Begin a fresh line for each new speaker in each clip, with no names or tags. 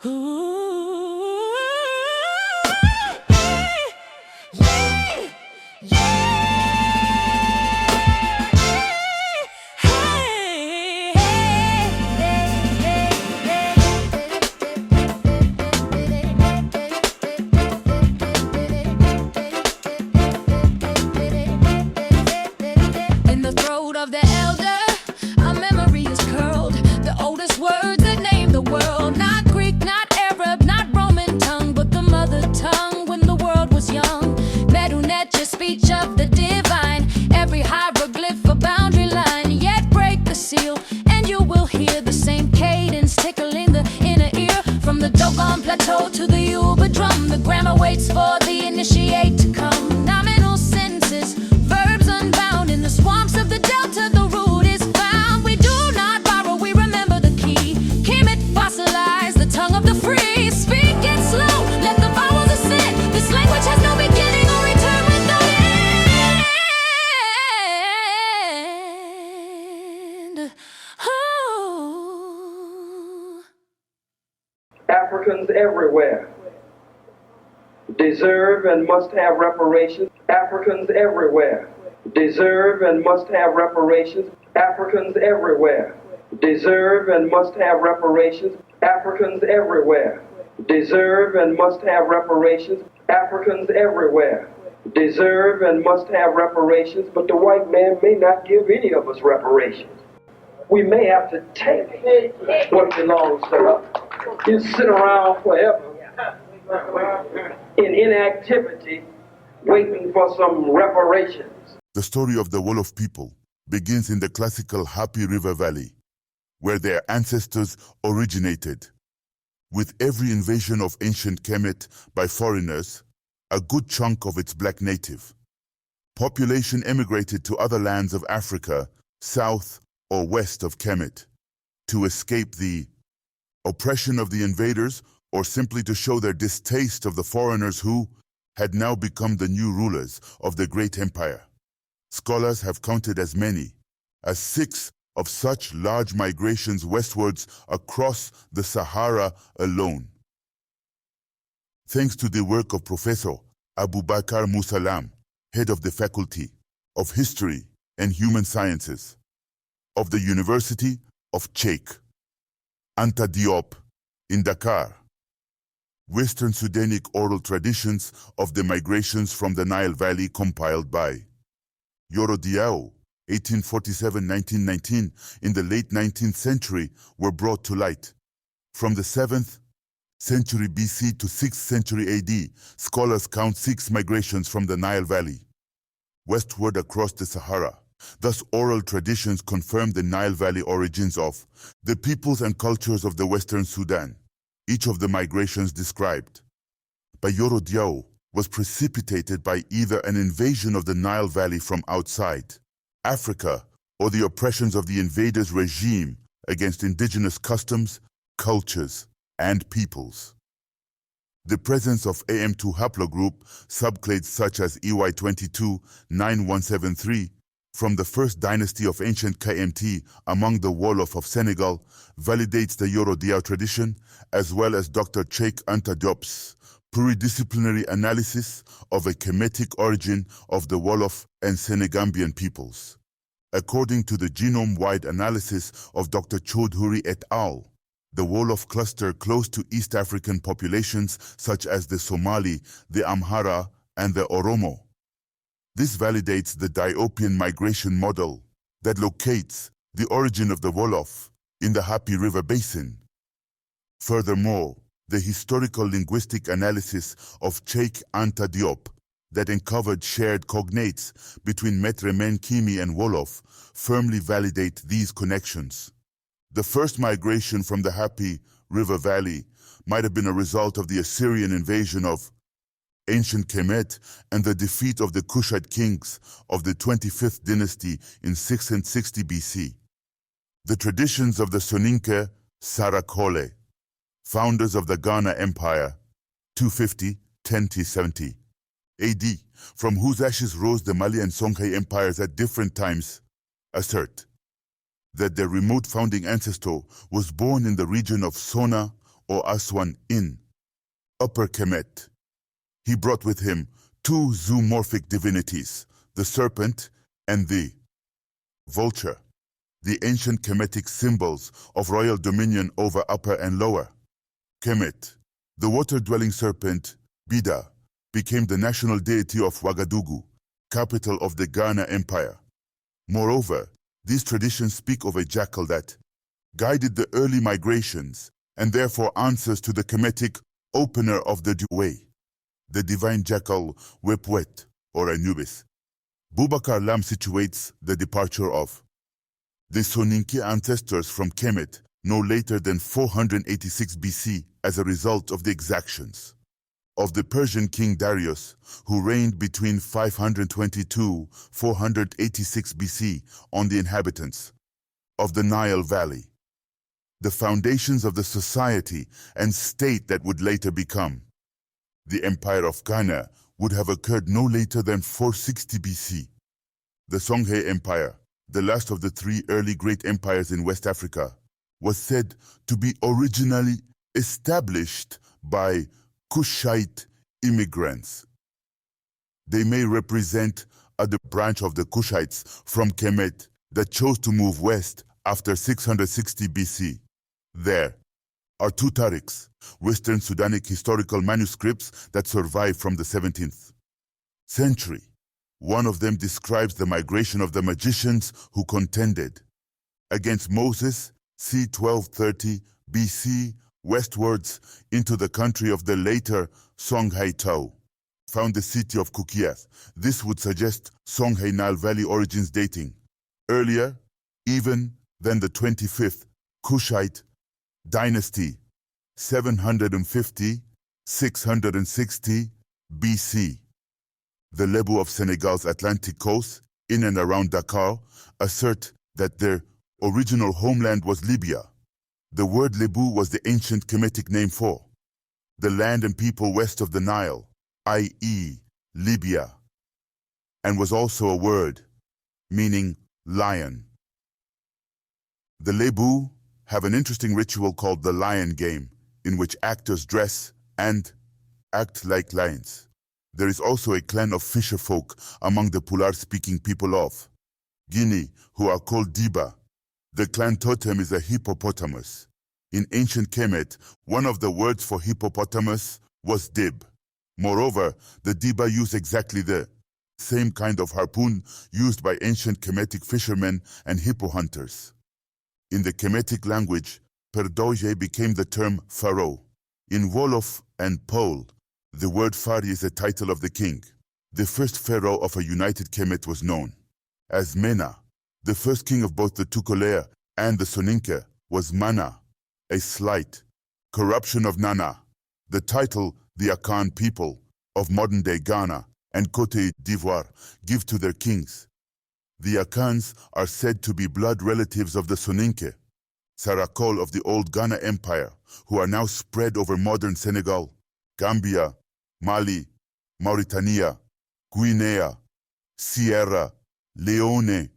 Ooh, yeah, in the throat of the elder, our memory is curled. The oldest words that name the world. Not Greek, not Arab, not Roman tongue, but the mother tongue when the world was young. Medunet, your speech of the divine. Every hieroglyph a boundary line. Yet break the seal, and you will hear the same cadence tickling the inner ear. From the Dogon Plateau to the Yuba drum, the grammar waits for the initiate to come. Nominal senses, verbs unbound in the swamps of the delta. The root is found. We do not borrow, we remember the key. Kemet fossilized the tongue of the free. Speak it slow, let the vowels ascend. This language has no beginning or return with no end. Oh.
Africans everywhere deserve and must have reparations. Africans everywhere deserve and must have reparations. Africans everywhere deserve and must have reparations. Africans everywhere deserve and must have reparations. Africans everywhere deserve and must have reparations, but the white man may not give any of us reparations. We may have to take what belongs to us. You sit around forever in inactivity waiting for some reparations.
The story of the Wolof people begins in the classical Happy River Valley, where their ancestors originated. With every invasion of ancient Kemet by foreigners, a good chunk of its black native population emigrated to other lands of Africa, south or west of Kemet, to escape the oppression of the invaders or simply to show their distaste of the foreigners who had now become the new rulers of the great empire. Scholars have counted as many as 6 of such large migrations westwards across the Sahara alone. Thanks to the work of Professor Abubakar Musalam, head of the Faculty of History and Human Sciences of the University of Sheikh Anta Diop in Dakar, Western Sudanic oral traditions of the migrations from the Nile Valley compiled by Yoro Diao, 1847-1919, in the late 19th century were brought to light. From the 7th century BC to 6th century AD, scholars count 6 migrations from the Nile Valley westward across the Sahara. Thus, oral traditions confirm the Nile Valley origins of the peoples and cultures of the Western Sudan. Each of the migrations described by Yoro Diao was precipitated by either an invasion of the Nile Valley from outside Africa or the oppressions of the invaders' regime against indigenous customs, cultures, and peoples. The presence of AM2 haplogroup subclades such as EY22-9173 from the first dynasty of ancient KMT among the Wolof of Senegal validates the Yoro Diao tradition, as well as Dr. Sheikh Anta Diop's pluridisciplinary analysis of a Kemetic origin of the Wolof and Senegambian peoples. According to the genome-wide analysis of Dr. Choudhury et al., the Wolof cluster close to East African populations such as the Somali, the Amhara, and the Oromo. This validates the Diopian migration model that locates the origin of the Wolof in the Happy River Basin. Furthermore, the historical linguistic analysis of Sheikh Anta Diop that uncovered shared cognates between Metre Menkimi and Wolof firmly validate these connections. The first migration from the Happy River Valley might have been a result of the Assyrian invasion of ancient Kemet and the defeat of the Kushite kings of the 25th dynasty in 660 BC. The traditions of the Soninke Sarakole, founders of the Ghana Empire, 250–1070 AD, from whose ashes rose the Mali and Songhai empires at different times, assert that their remote founding ancestor was born in the region of Sona or Aswan in Upper Kemet. He brought with him two zoomorphic divinities, the serpent and the vulture, the ancient Kemetic symbols of royal dominion over Upper and Lower Kemet. The water-dwelling serpent, Bida, became the national deity of Ouagadougou, capital of the Ghana Empire. Moreover, these traditions speak of a jackal that guided the early migrations and therefore answers to the Kemetic opener of the way, the divine jackal Wepwet or Anubis. Boubacar Lam situates the departure of the Soninke ancestors from Kemet no later than 486 BC as a result of the exactions of the Persian king Darius, who reigned between 522–486 BC on the inhabitants of the Nile Valley. The foundations of the society and state that would later become the Empire of Ghana would have occurred no later than 460 BC. The Songhay Empire, the last of the three early great empires in West Africa, was said to be originally established by Kushite immigrants. They may represent a branch of the Kushites from Kemet that chose to move west after 660 BC. There are two tarikhs, Western Sudanic historical manuscripts that survive from the 17th century. One of them describes the migration of the magicians who contended against Moses c. 1230 BC westwards into the country of the later Songhai Tao, found the city of Kukiath. This would suggest Songhai Nile Valley origins dating earlier even than the 25th Kushite dynasty, 750–660 BC. The Lebu of Senegal's Atlantic coast, in and around Dakar, assert that their original homeland was Libya. The word Lebu was the ancient Kemetic name for the land and people west of the Nile, i.e. Libya, and was also a word meaning lion. The Lebu have an interesting ritual called the lion game, in which actors dress and act like lions. There is also a clan of fisher folk among the Pular-speaking people of Guinea who are called Diba. The clan totem is a hippopotamus. In ancient Kemet, one of the words for hippopotamus was dib. Moreover, the Diba use exactly the same kind of harpoon used by ancient Kemetic fishermen and hippo hunters. In the Kemetic language, perdoje became the term pharaoh. In Wolof and Pole, the word Fari is a title of the king. The first pharaoh of a united Kemet was known as Mena. The first king of both the Tukulea and the Soninke was Mana, a slight corruption of Nana, the title the Akan people of modern-day Ghana and Côte d'Ivoire give to their kings. The Akans are said to be blood relatives of the Soninke, Sarakol of the old Ghana Empire, who are now spread over modern Senegal, Gambia, Mali, Mauritania, Guinea, Sierra Leone,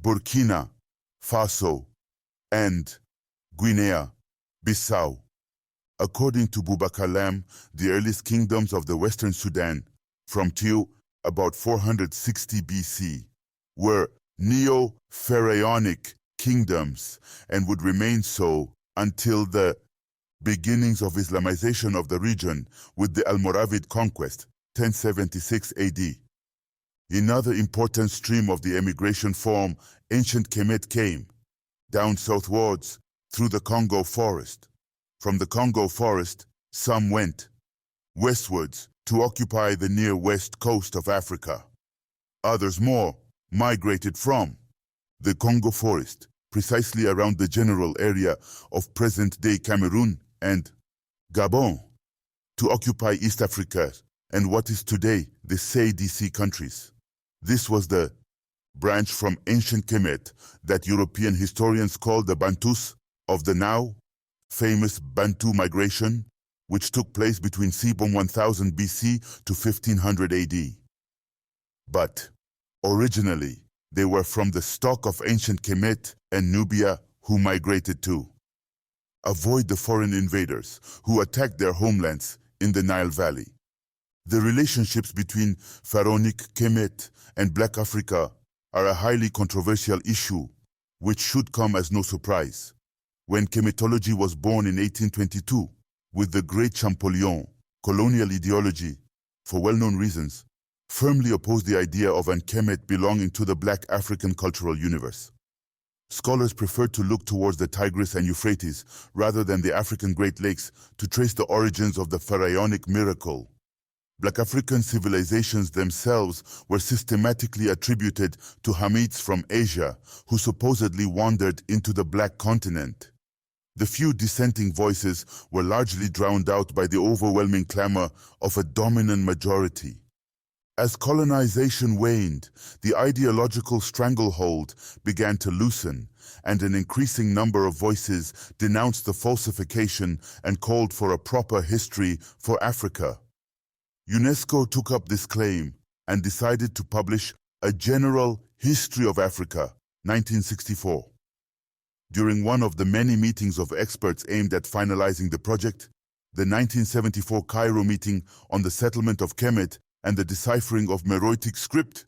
Burkina Faso, and Guinea-Bissau. According to Boubacar Lam, the earliest kingdoms of the Western Sudan, from till about 460 BC, were neo-pharaonic kingdoms and would remain so until the beginnings of Islamization of the region with the Almoravid conquest, 1076 AD. Another important stream of the emigration from ancient Kemet came down southwards through the Congo forest. From the Congo forest, some went westwards to occupy the near west coast of Africa. Others more migrated from the Congo forest, precisely around the general area of present-day Cameroon and Gabon, to occupy East Africa and what is today the SADC countries. This was the branch from ancient Kemet that European historians call the Bantus of the now famous Bantu migration, which took place between Sebum 1000 BC to 1500 AD. But originally, they were from the stock of ancient Kemet and Nubia who migrated to avoid the foreign invaders who attacked their homelands in the Nile Valley. The relationships between Pharaonic Kemet and Black Africa are a highly controversial issue, which should come as no surprise. When Kemetology was born in 1822, with the Great Champollion, colonial ideology, for well-known reasons, firmly opposed the idea of an Kemet belonging to the Black African cultural universe. Scholars preferred to look towards the Tigris and Euphrates rather than the African Great Lakes to trace the origins of the pharaonic miracle. Black African civilizations themselves were systematically attributed to Hamites from Asia who supposedly wandered into the Black continent. The few dissenting voices were largely drowned out by the overwhelming clamor of a dominant majority. As colonization waned, the ideological stranglehold began to loosen, and an increasing number of voices denounced the falsification and called for a proper history for Africa. UNESCO took up this claim and decided to publish a General History of Africa, 1964. During one of the many meetings of experts aimed at finalizing the project, the 1974 Cairo meeting on the settlement of Kemet and the deciphering of Meroitic script,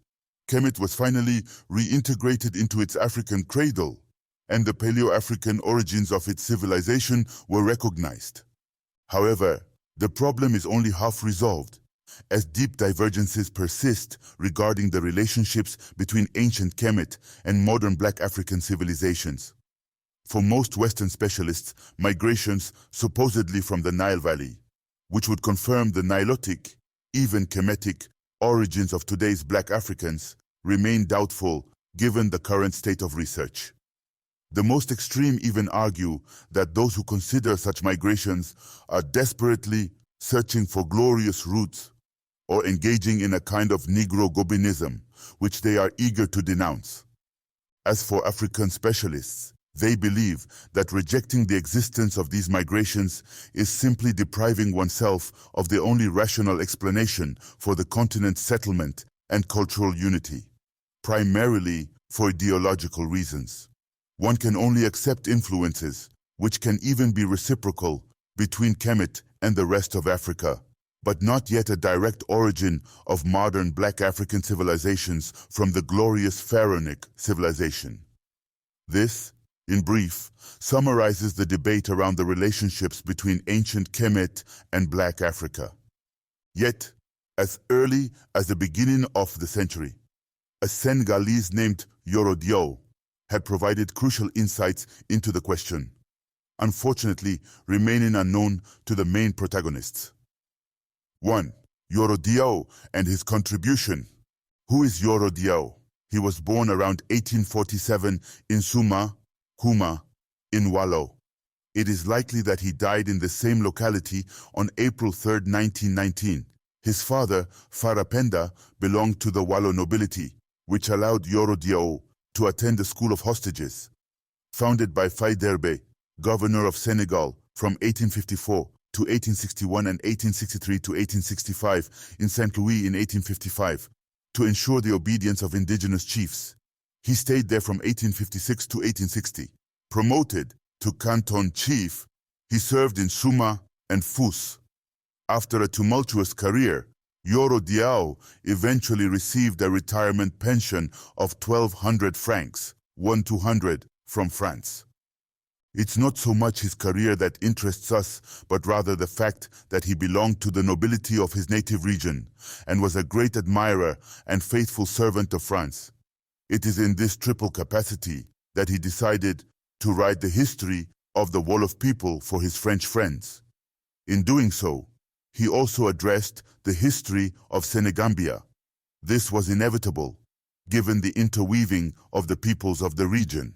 Kemet was finally reintegrated into its African cradle, and the Paleo-African origins of its civilization were recognized. However, the problem is only half resolved, as deep divergences persist regarding the relationships between ancient Kemet and modern Black African civilizations. For most Western specialists, migrations supposedly from the Nile Valley, which would confirm the Nilotic, even Kemetic, origins of today's Black Africans, remain doubtful given the current state of research. The most extreme even argue that those who consider such migrations are desperately searching for glorious roots or engaging in a kind of Negro Gobinism, which they are eager to denounce. As for African specialists, they believe that rejecting the existence of these migrations is simply depriving oneself of the only rational explanation for the continent's settlement and cultural unity, primarily for ideological reasons. One can only accept influences, which can even be reciprocal, between Kemet and the rest of Africa, but not yet a direct origin of modern Black African civilizations from the glorious Pharaonic civilization. This, in brief, summarizes the debate around the relationships between ancient Kemet and Black Africa. Yet, as early as the beginning of the century, a Senegalese named Yoro Diao had provided crucial insights into the question, unfortunately remaining unknown to the main protagonists. 1. Yoro Diao and his contribution. Who is Yoro Diao? He was born around 1847 in Suma, Kuma, in Wolof. It is likely that he died in the same locality on April 3, 1919. His father, Farapenda, belonged to the Wolof nobility, which allowed Yoro Diao to attend the School of Hostages. Founded by Faidherbe, governor of Senegal, from 1854 to 1861 and 1863 to 1865 in St. Louis in 1855, to ensure the obedience of indigenous chiefs. He stayed there from 1856 to 1860. Promoted to canton chief, he served in Suma and Fous. After a tumultuous career, Yoro Diao eventually received a retirement pension of 1,200 francs, 1,200 from France. It's not so much his career that interests us, but rather the fact that he belonged to the nobility of his native region and was a great admirer and faithful servant of France. It is in this triple capacity that he decided to write the history of the Wolof people for his French friends. In doing so, he also addressed the history of Senegambia. This was inevitable, given the interweaving of the peoples of the region.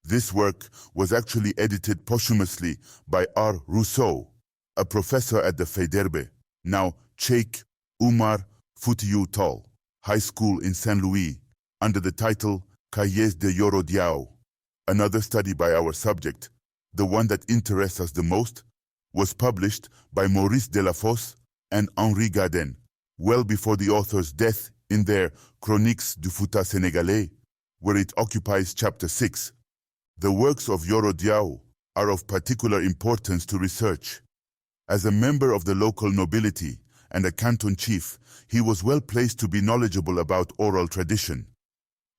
This work was actually edited posthumously by R. Rousseau, a professor at the Faidherbe, now Cheikh Oumar Foutiyou Tall, High School in Saint Louis, under the title Cahiers de Yoro Diao. Another study by our subject, the one that interests us the most, was published by Maurice Delafosse and Henri Gaden, well before the author's death in their Chroniques du Fouta Sénégalais, where it occupies chapter 6. The works of Yoro Diao are of particular importance to research. As a member of the local nobility and a canton chief, he was well placed to be knowledgeable about oral tradition.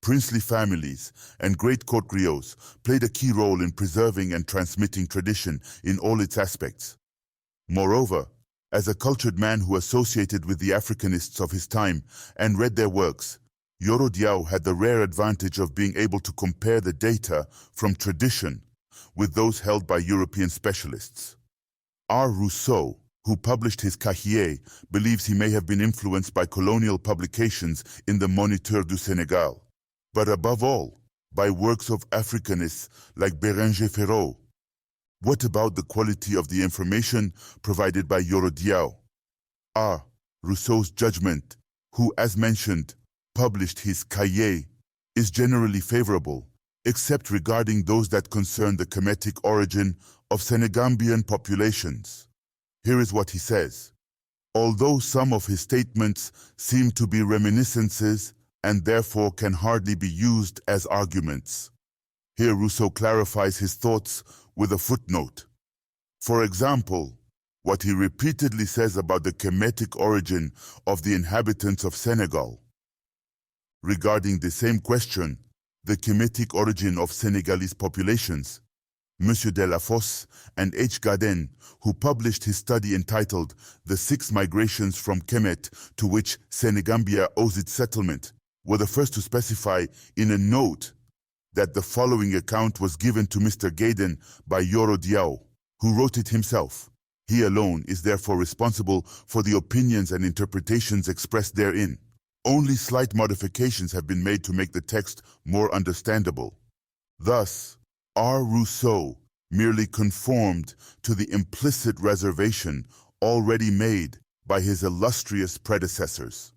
Princely families and great court griots played a key role in preserving and transmitting tradition in all its aspects. Moreover, as a cultured man who associated with the Africanists of his time and read their works, Yoro Diao had the rare advantage of being able to compare the data from tradition with those held by European specialists. R. Rousseau, who published his Cahiers, believes he may have been influenced by colonial publications in the Moniteur du Sénégal, but above all, by works of Africanists like Bérenger Ferraud. What about the quality of the information provided by Yoro Diao? R. Rousseau's judgment, who, as mentioned, published his Cahiers, is generally favorable, except regarding those that concern the Kemetic origin of Senegambian populations. Here is what he says. Although some of his statements seem to be reminiscences and therefore can hardly be used as arguments. Here Rousseau clarifies his thoughts with a footnote. For example, what he repeatedly says about the Kemetic origin of the inhabitants of Senegal. Regarding the same question, the Kemetic origin of Senegalese populations, M. Delafosse and H. Gaden, who published his study entitled The 6 Migrations from Kemet to which Senegambia owes its settlement, were the first to specify in a note that the following account was given to Mr. Gaden by Yoro Diao, who wrote it himself. He alone is therefore responsible for the opinions and interpretations expressed therein. Only slight modifications have been made to make the text more understandable. Thus, R. Rousseau merely conformed to the implicit reservation already made by his illustrious predecessors.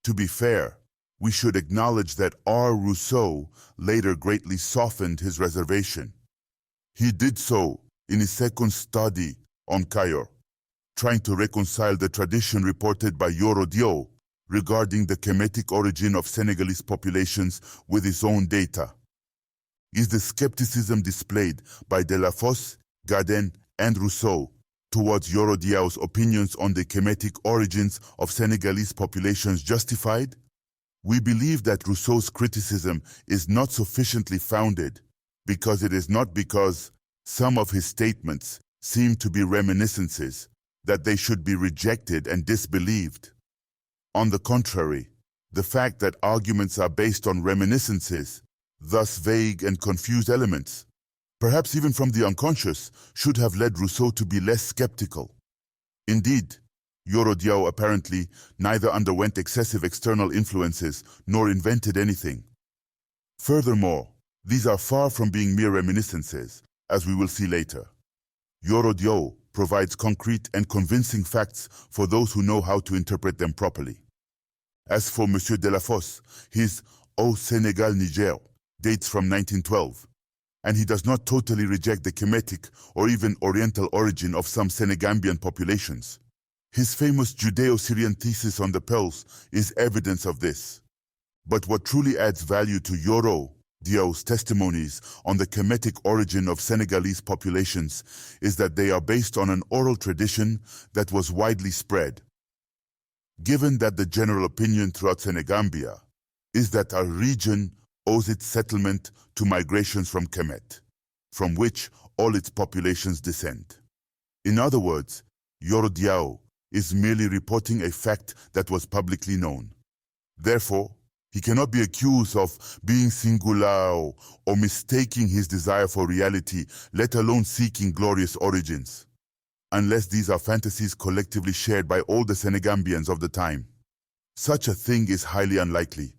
To be fair, we should acknowledge that R. Rousseau later greatly softened his reservation. He did so in his second study on Cayor, trying to reconcile the tradition reported by Yoro Diao regarding the Kemetic origin of Senegalese populations with his own data. Is the skepticism displayed by Delafosse, Gaden, and Rousseau towards Yoro Diao's opinions on the Kemetic origins of Senegalese populations justified? We believe that Rousseau's criticism is not sufficiently founded because it is not because some of his statements seem to be reminiscences that they should be rejected and disbelieved. On the contrary, the fact that arguments are based on reminiscences, thus vague and confused elements, perhaps even from the unconscious, should have led Rousseau to be less skeptical. Indeed, Yoro Diao apparently neither underwent excessive external influences nor invented anything. Furthermore, these are far from being mere reminiscences, as we will see later. Yoro Diao provides concrete and convincing facts for those who know how to interpret them properly. As for M. Delafosse, his Au Sénégal Niger dates from 1912, and he does not totally reject the Kemetic or even Oriental origin of some Senegambian populations. His famous Judeo-Syrian thesis on the Pels is evidence of this. But what truly adds value to Yoro Diao's testimonies on the Kemetic origin of Senegalese populations is that they are based on an oral tradition that was widely spread. Given that the general opinion throughout Senegambia is that our region owes its settlement to migrations from Kemet, from which all its populations descend. In other words, Yoro Diao is merely reporting a fact that was publicly known. Therefore, he cannot be accused of being singular or mistaking his desire for reality, let alone seeking glorious origins, unless these are fantasies collectively shared by all the Senegambians of the time. Such a thing is highly unlikely.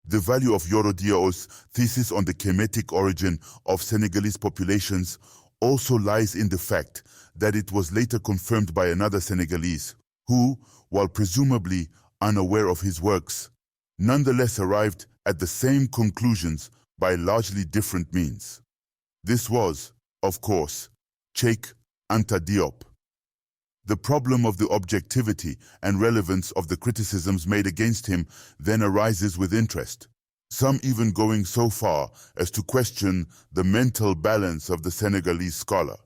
The value of Yoro Diao's thesis on the Kemetic origin of Senegalese populations also lies in the fact that it was later confirmed by another Senegalese, who, while presumably unaware of his works, nonetheless arrived at the same conclusions by largely different means. This was, of course, Cheikh Anta Diop. The problem of the objectivity and relevance of the criticisms made against him then arises with interest. some even going so far as to question the mental balance of the Senegalese scholar.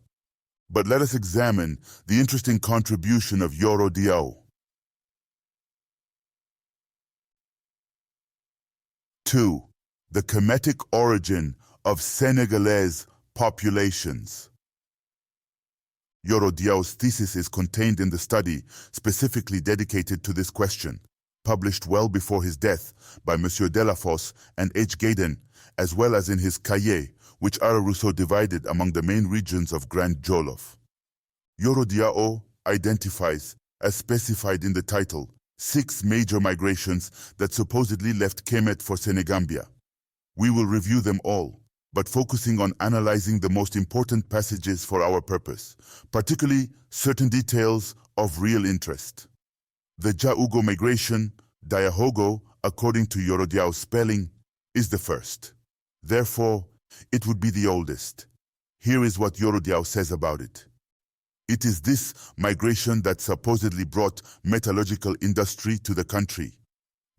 But let us examine the interesting contribution of Yoro Diao. 2. The Kemetic origin of Senegalese populations. Yoro Diao's thesis is contained in the study specifically dedicated to this question, published well before his death by Monsieur Delafosse and H. Gaydon, as well as in his Cahiers, which Ara Rousseau divided among the main regions of Grand Wolof. Yoro Diao identifies, as specified in the title, 6 major migrations that supposedly left Kemet for Senegambia. We will review them all, but focusing on analyzing the most important passages for our purpose, particularly certain details of real interest. The Jaugo migration, Diahogo, according to Yoro Diao's spelling, is the first. Therefore, it would be the oldest. Here is what Yoro Diao says about it. It is this migration that supposedly brought metallurgical industry to the country.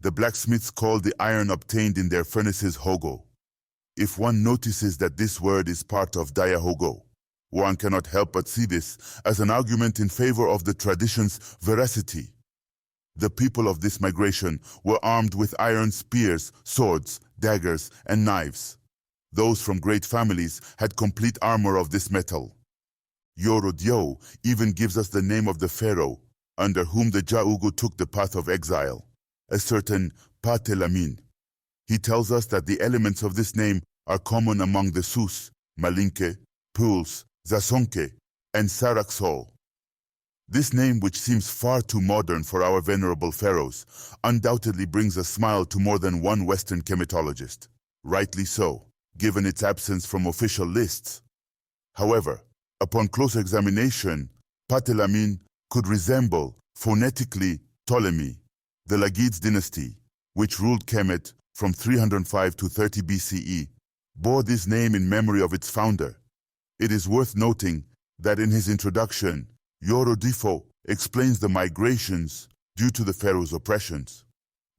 The blacksmiths called the iron obtained in their furnaces hogo. If one notices that this word is part of Diahogo, one cannot help but see this as an argument in favor of the tradition's veracity. The people of this migration were armed with iron spears, swords, daggers, and knives. Those from great families had complete armor of this metal. Yoro Diao even gives us the name of the pharaoh under whom the Jaugo took the path of exile, a certain Patelamine. He tells us that the elements of this name are common among the Sus, Malinke, Puls, Zasonke, and Saraxol. This name, which seems far too modern for our venerable pharaohs, undoubtedly brings a smile to more than one Western chematologist. Rightly so, given its absence from official lists. However, upon closer examination, Patelamine could resemble, phonetically, Ptolemy, the Lagids dynasty, which ruled Kemet from 305 to 30 BCE, bore this name in memory of its founder. It is worth noting that in his introduction, Yoro Diao explains the migrations due to the pharaoh's oppressions.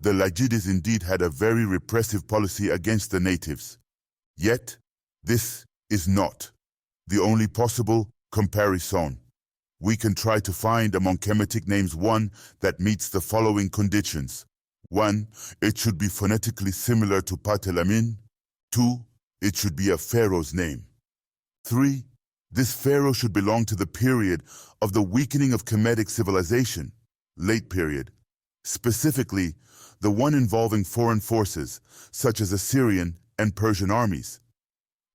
The Lagids indeed had a very repressive policy against the natives. Yet, this is not the only possible comparison. We can try to find among Kemetic names one that meets the following conditions. 1. It should be phonetically similar to Patelamine. 2. It should be a pharaoh's name. 3. This pharaoh should belong to the period of the weakening of Kemetic civilization, late period, specifically the one involving foreign forces, such as Assyrian and Persian armies.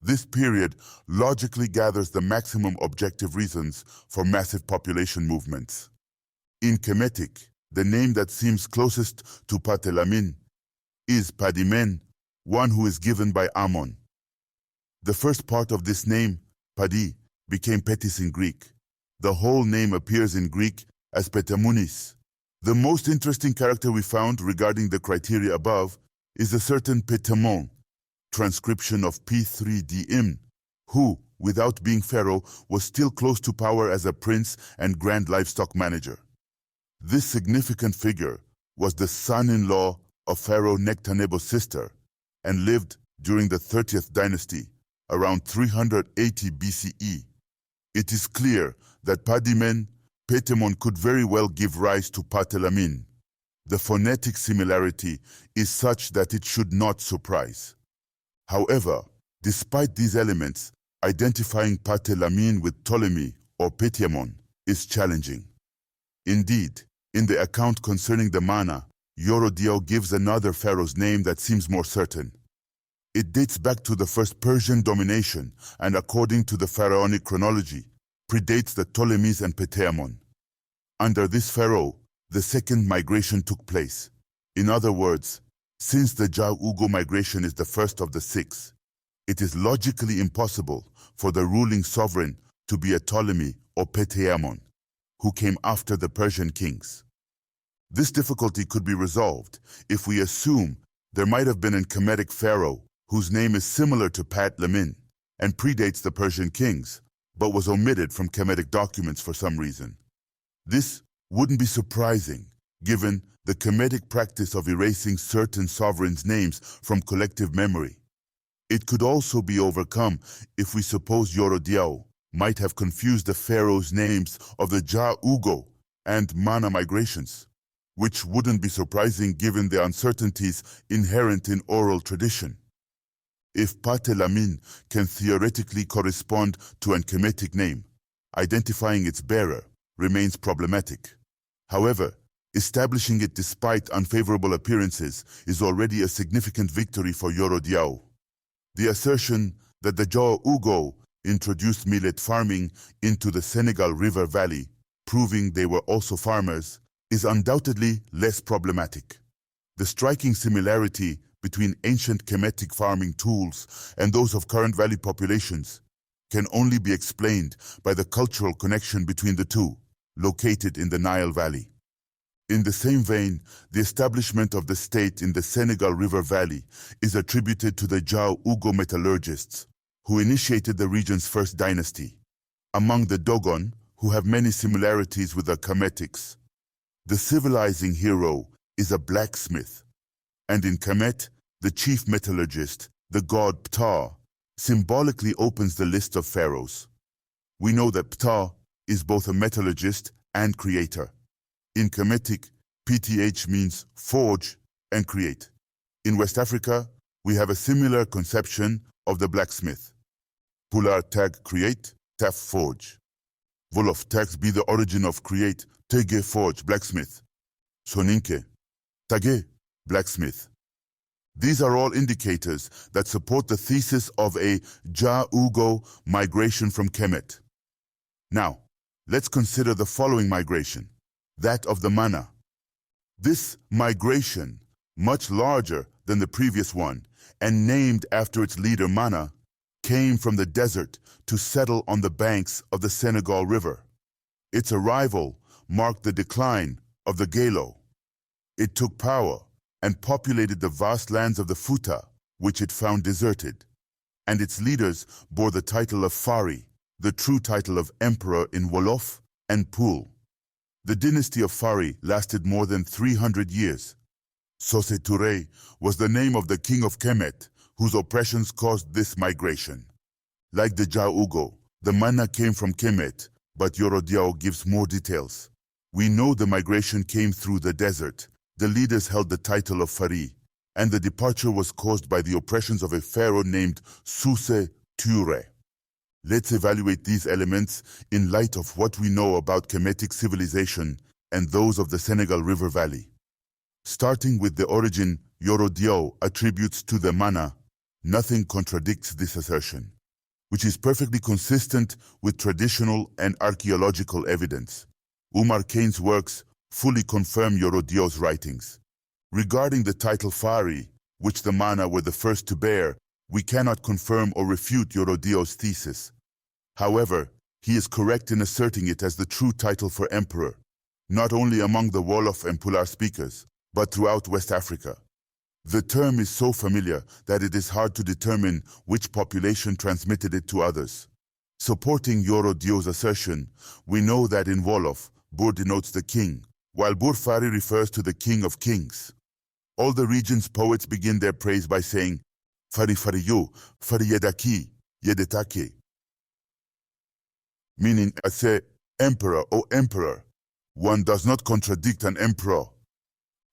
This period logically gathers the maximum objective reasons for massive population movements. In Kemetic, the name that seems closest to Patelamine is Padimen, one who is given by Ammon. The first part of this name, Padi, became Petis in Greek. The whole name appears in Greek as Petamunis. The most interesting character we found regarding the criteria above is a certain Petamon, transcription of P3DM, who, without being pharaoh, was still close to power as a prince and grand livestock manager. This significant figure was the son-in-law of Pharaoh Nectanebo's sister and lived during the 30th dynasty, around 380 BCE. It is clear that Padimen, Petemon could very well give rise to Patelamine. The phonetic similarity is such that it should not surprise. However, despite these elements, identifying Patelamine with Ptolemy or Petiamon is challenging. Indeed, in the account concerning the Mana, Yoro Diao gives another pharaoh's name that seems more certain. It dates back to the first Persian domination and, according to the pharaonic chronology, predates the Ptolemies and Petiamon. Under this pharaoh, the second migration took place. In other words, since the Jaugo migration is the first of the 6, it is logically impossible for the ruling sovereign to be a Ptolemy or Petiamon, who came after the Persian kings. This difficulty could be resolved if we assume there might have been a Kemetic pharaoh whose name is similar to Patelamine and predates the Persian kings, but was omitted from Kemetic documents for some reason. This wouldn't be surprising, given the Kemetic practice of erasing certain sovereigns' names from collective memory. It could also be overcome if we suppose Yoro Diao might have confused the pharaoh's names of the Ja Ugo and Mana migrations, which wouldn't be surprising given the uncertainties inherent in oral tradition. If Pate Lamin can theoretically correspond to an Kemetic name, identifying its bearer remains problematic. However, establishing it despite unfavorable appearances is already a significant victory for Yoro Diao. The assertion that the Ja Ugo introduced millet farming into the Senegal River Valley, proving they were also farmers, is undoubtedly less problematic. The striking similarity between ancient Kemetic farming tools and those of current valley populations can only be explained by the cultural connection between the two, located in the Nile Valley. In the same vein, the establishment of the state in the Senegal River Valley is attributed to the Ja Ugo metallurgists, who initiated the region's first dynasty. Among the Dogon, who have many similarities with the Kemetics, the civilizing hero is a blacksmith, and in Kemet, the chief metallurgist, the god Ptah, symbolically opens the list of pharaohs. We know that Ptah is both a metallurgist and creator. In Kemetic, PTH means forge and create. In West Africa, we have a similar conception of the blacksmith. Pular tag create, taf forge. Wolof tags be the origin of create, tege forge, blacksmith. Soninke, tage, blacksmith. These are all indicators that support the thesis of a Ja Ugo migration from Kemet. Now, let's consider the following migration, that of the Mana. This migration, much larger than the previous one and named after its leader Mana, came from the desert to settle on the banks of the Senegal River. Its arrival marked the decline of the Gelo. It took power and populated the vast lands of the Futa, which it found deserted, and its leaders bore the title of Fari, the true title of emperor in Wolof and Pul. The dynasty of Fari lasted more than 300 years. Sose Touré was the name of the king of Kemet, whose oppressions caused this migration. Like the Ja Ugo, the Mana came from Kemet, but Yoro Diao gives more details. We know the migration came through the desert. The leaders held the title of Fari, and the departure was caused by the oppressions of a pharaoh named Suse Touré. Let's evaluate these elements in light of what we know about Kemetic civilization and those of the Senegal River Valley. Starting with the origin Yoro Diao attributes to the Mana, nothing contradicts this assertion, which is perfectly consistent with traditional and archaeological evidence. Umar Kane's works fully confirm Yoro Diao's writings. Regarding the title Fari, which the Mana were the first to bear, we cannot confirm or refute Yoro Diao's thesis. However, he is correct in asserting it as the true title for emperor, not only among the Wolof and Pular speakers, but throughout West Africa. The term is so familiar that it is hard to determine which population transmitted it to others. Supporting Yoro Diao's assertion, we know that in Wolof, Bur denotes the king, while Bur Fari refers to the king of kings. All the region's poets begin their praise by saying, Fari Fariyo, Fari Yedaki, Yedetake, meaning say, emperor or emperor. One does not contradict an emperor.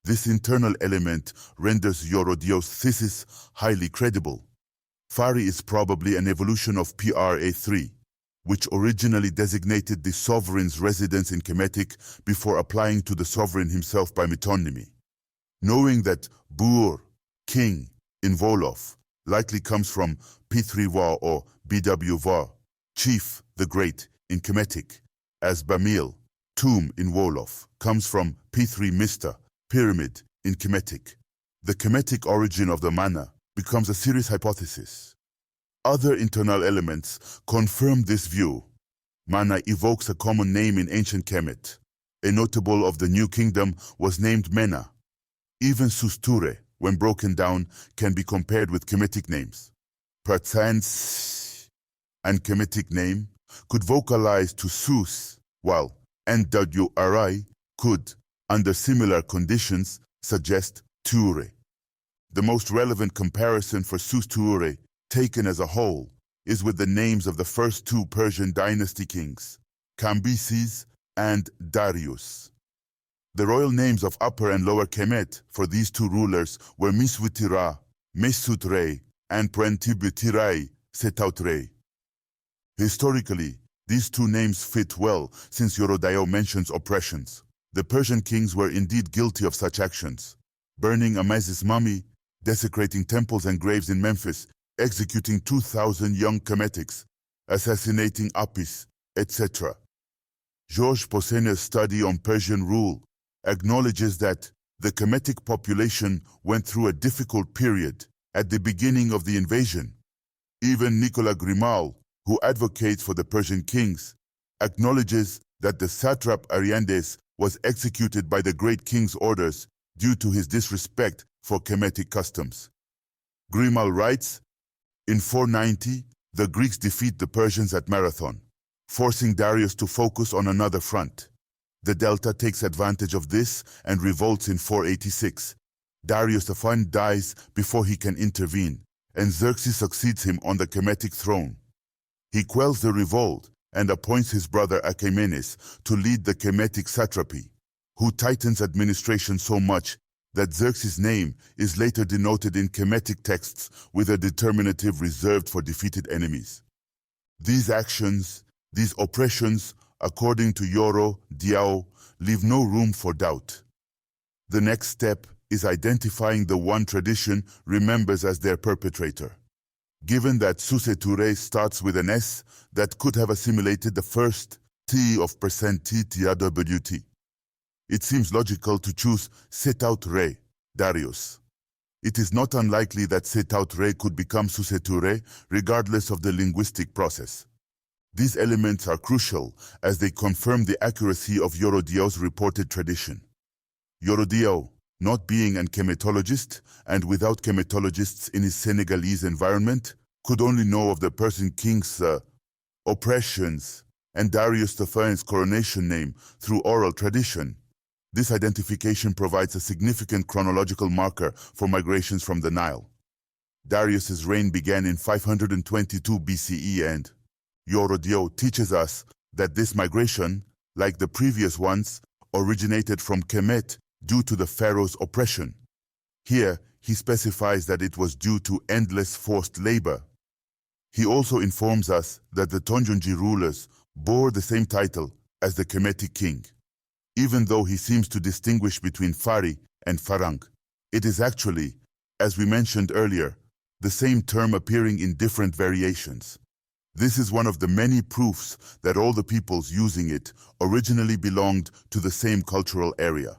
This internal element renders Yoro Diao's thesis highly credible. Fari is probably an evolution of PRA3, which originally designated the sovereign's residence in Kemetic before applying to the sovereign himself by metonymy. Knowing that Bur, king, in Wolof, likely comes from P3wa or BWva, chief, the great, in Kemetic, as Bamil, tomb in Wolof, comes from P3 Mista, pyramid, in Kemetic. The Kemetic origin of the Mana becomes a serious hypothesis. Other internal elements confirm this view. Mana evokes a common name in ancient Kemet. A notable of the New Kingdom was named Mena. Even Susture, when broken down, can be compared with Kemetic names. Perchance, an Kemetic name, could vocalize to Sus, while NWRI could under similar conditions, suggest Toure. The most relevant comparison for Sus Toure, taken as a whole, is with the names of the first two Persian dynasty kings, Cambyses and Darius. The royal names of Upper and Lower Kemet for these two rulers were Miswitira, Mesut-Rey, and Puentibutirai, Setaut-Rey. Historically, these two names fit well since Yoro Diao mentions oppressions. The Persian kings were indeed guilty of such actions, burning Amazis' mummy, desecrating temples and graves in Memphis, executing 2,000 young Kemetics, assassinating Apis, etc. Georges Poussin's study on Persian rule acknowledges that the Kemetic population went through a difficult period at the beginning of the invasion. Even Nicolas Grimal, who advocates for the Persian kings, acknowledges that the satrap Ariandes was executed by the great king's orders due to his disrespect for Kemetic customs. Grimal writes, in 490, the Greeks defeat the Persians at Marathon, forcing Darius to focus on another front. The Delta takes advantage of this and revolts in 486. Darius the Fun dies before he can intervene, and Xerxes succeeds him on the Kemetic throne. He quells the revolt and appoints his brother Achaemenes to lead the Kemetic satrapy, who tightens administration so much that Xerxes' name is later denoted in Kemetic texts with a determinative reserved for defeated enemies. These actions, these oppressions, according to Yoro Diao, leave no room for doubt. The next step is identifying the one tradition remembers as their perpetrator. Given that Suse Toure starts with an S that could have assimilated the first T of %T TRWT, it seems logical to choose Setaut-Rey, Darius. It is not unlikely that Setaut-Rey could become Suse Toure regardless of the linguistic process. These elements are crucial as they confirm the accuracy of Yoro Diao's reported tradition. Yoro Diao, not being an Kemetologist and without Kemetologists in his Senegalese environment, could only know of the Persian king's oppressions and Darius II's coronation name through oral tradition. This identification provides a significant chronological marker for migrations from the Nile. Darius's reign began in 522 BCE and Yoro Diao teaches us that this migration, like the previous ones, originated from Kemet due to the pharaoh's oppression. Here, he specifies that it was due to endless forced labor. He also informs us that the Tonjonji rulers bore the same title as the Kemetic king. Even though he seems to distinguish between Fari and Farang, it is actually, as we mentioned earlier, the same term appearing in different variations. This is one of the many proofs that all the peoples using it originally belonged to the same cultural area.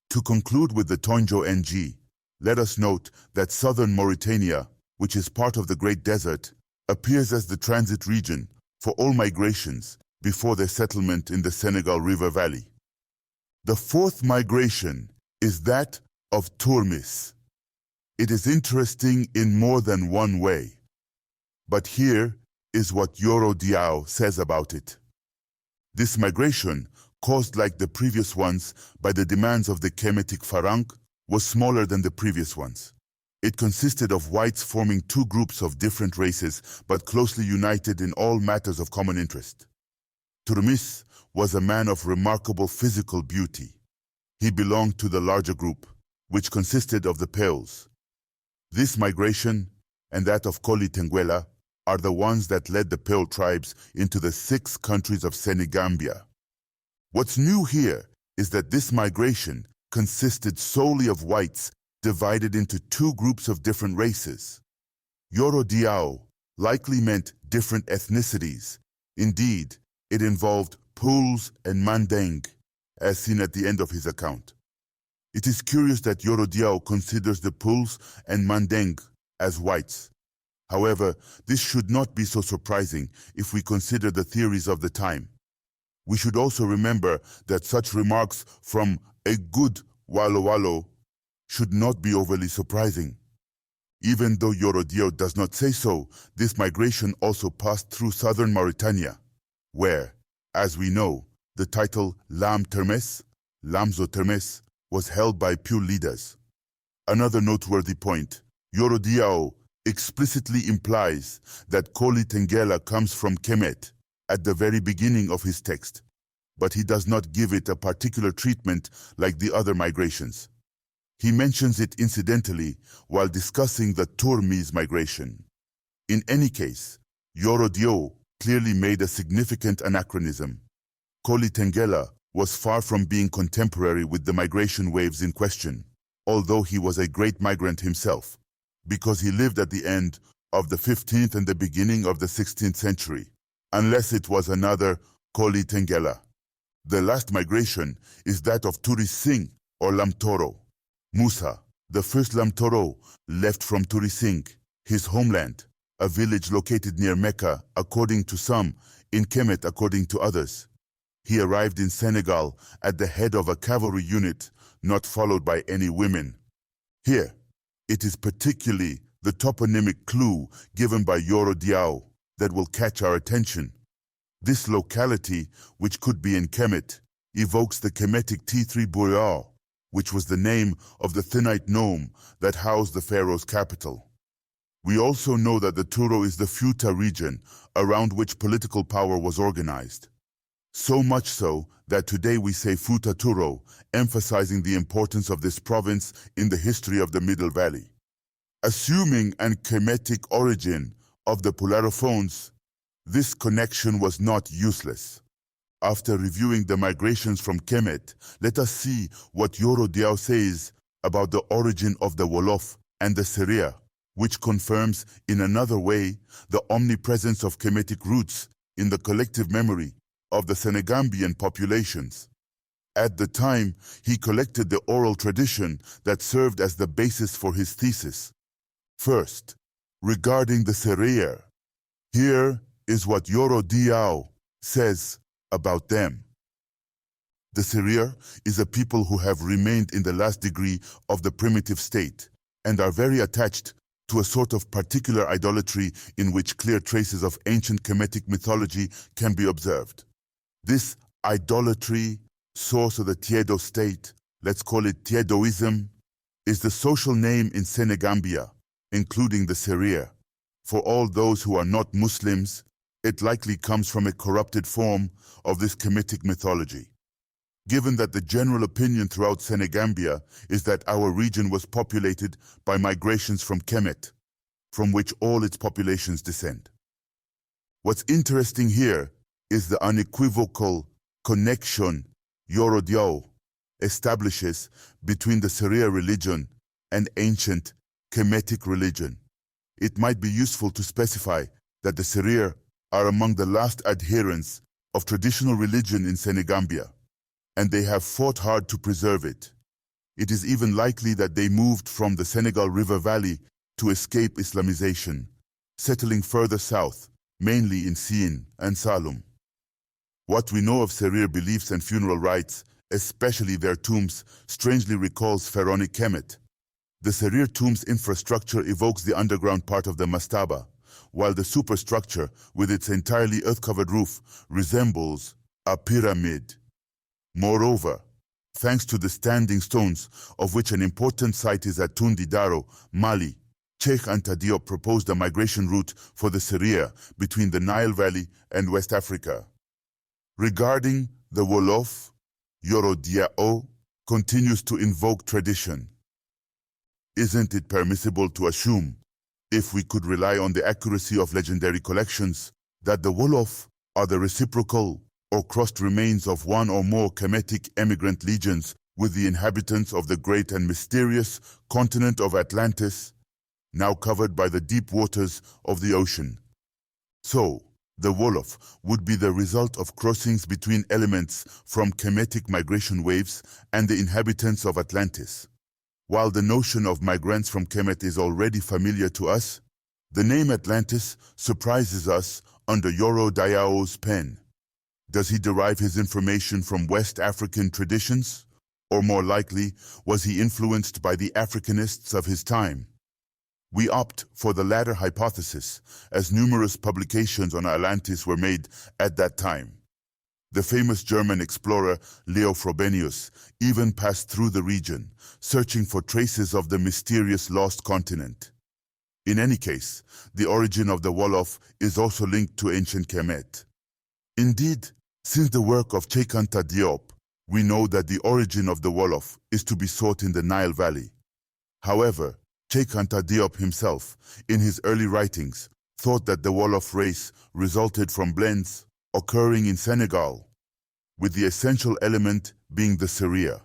To conclude with the Tonjo NG, let us note that southern Mauritania, which is part of the Great Desert, appears as the transit region for all migrations before their settlement in the Senegal River Valley. The fourth migration is that of Tourmis. It is interesting in more than one way, but here is what Yoro Diao says about it. This migration, caused like the previous ones by the demands of the Kemetic Farang, was smaller than the previous ones. It consisted of whites forming two groups of different races but closely united in all matters of common interest. Tourmis was a man of remarkable physical beauty. He belonged to the larger group, which consisted of the Peos. This migration, and that of Koli Tenguela, are the ones that led the Pale tribes into the 6 countries of Senegambia. What's new here is that this migration consisted solely of whites divided into 2 groups of different races. Yoro Diao likely meant different ethnicities. Indeed, it involved Pouls and Mandeng, as seen at the end of his account. It is curious that Yoro Diao considers the Pouls and Mandeng as whites. However, this should not be so surprising if we consider the theories of the time. We should also remember that such remarks from a good Walo Walo should not be overly surprising. Even though Yoro Diao does not say so, this migration also passed through southern Mauritania, where, as we know, the title Lam Termes Lamzo Termes, was held by pure leaders. Another noteworthy point, Yoro Diao explicitly implies that Koli Tengela comes from Kemet at the very beginning of his text, but he does not give it a particular treatment like the other migrations. He mentions it incidentally while discussing the Turmis migration. In any case, Yoro Diao clearly made a significant anachronism. Koli Tengela was far from being contemporary with the migration waves in question, although he was a great migrant himself, because he lived at the end of the 15th and the beginning of the 16th century, unless it was another Koli Tengela. The last migration is that of Turi Singh or Lamtoro. Musa, the first Lamtoro, left from Turi Singh, his homeland, a village located near Mecca according to some, in Kemet according to others. He arrived in Senegal at the head of a cavalry unit, not followed by any women. Here, it is particularly the toponymic clue given by Yoro Diao that will catch our attention. This locality, which could be in Kemet, evokes the Kemetic T3 Boyar, which was the name of the Thinite nome that housed the pharaoh's capital. We also know that the Turo is the Futa region around which political power was organized. So much so that today we say Futa Turo, emphasizing the importance of this province in the history of the Nile Valley. Assuming an Kemetic origin of the Polarophones, this connection was not useless. After reviewing the migrations from Kemet, let us see what Yoro Diao says about the origin of the Wolof and the Seria, which confirms in another way the omnipresence of Kemetic roots in the collective memory of the Senegambian populations. At the time, he collected the oral tradition that served as the basis for his thesis. First, regarding the Seria, here is what Yoro Diao says about them. The Seria is a people who have remained in the last degree of the primitive state and are very attached to a sort of particular idolatry in which clear traces of ancient Kemetic mythology can be observed. This idolatry, source of the Tiedo state, let's call it Tiedoism, is the social name in Senegambia, including the Seria. For all those who are not Muslims, it likely comes from a corrupted form of this Kemetic mythology. Given that the general opinion throughout Senegambia is that our region was populated by migrations from Kemet, from which all its populations descend. What's interesting here is the unequivocal connection Yoro Diao establishes between the Seria religion and ancient Kemetic religion. It might be useful to specify that the Seria are among the last adherents of traditional religion in Senegambia, and they have fought hard to preserve it. It is even likely that they moved from the Senegal River Valley to escape Islamization, settling further south, mainly in Siin and Salum. What we know of Seria beliefs and funeral rites, especially their tombs, strangely recalls pharaonic Kemet. The Seria tomb's infrastructure evokes the underground part of the mastaba, while the superstructure, with its entirely earth-covered roof, resembles a pyramid. Moreover, thanks to the standing stones, of which an important site is at Tundi Daro, Mali, Cheikh Anta Diop proposed a migration route for the Seria between the Nile Valley and West Africa. Regarding the Wolof, Yoro Diao continues to invoke tradition. Isn't it permissible to assume, if we could rely on the accuracy of legendary collections, that the Wolof are the reciprocal or crossed remains of one or more Kemetic emigrant legions with the inhabitants of the great and mysterious continent of Atlantis, now covered by the deep waters of the ocean? So, the Wolof would be the result of crossings between elements from Kemetic migration waves and the inhabitants of Atlantis. While the notion of migrants from Kemet is already familiar to us, the name Atlantis surprises us under Yoro Diao's pen. Does he derive his information from West African traditions? Or more likely, was he influenced by the Africanists of his time? We opt for the latter hypothesis, as numerous publications on Atlantis were made at that time. The famous German explorer Leo Frobenius even passed through the region, searching for traces of the mysterious lost continent. In any case, the origin of the Wolof is also linked to ancient Kemet. Indeed, since the work of Cheikh Anta Diop, we know that the origin of the Wolof is to be sought in the Nile Valley. However, Cheikh Anta Diop himself, in his early writings, thought that the Wolof race resulted from blends occurring in Senegal, with the essential element being the Syria.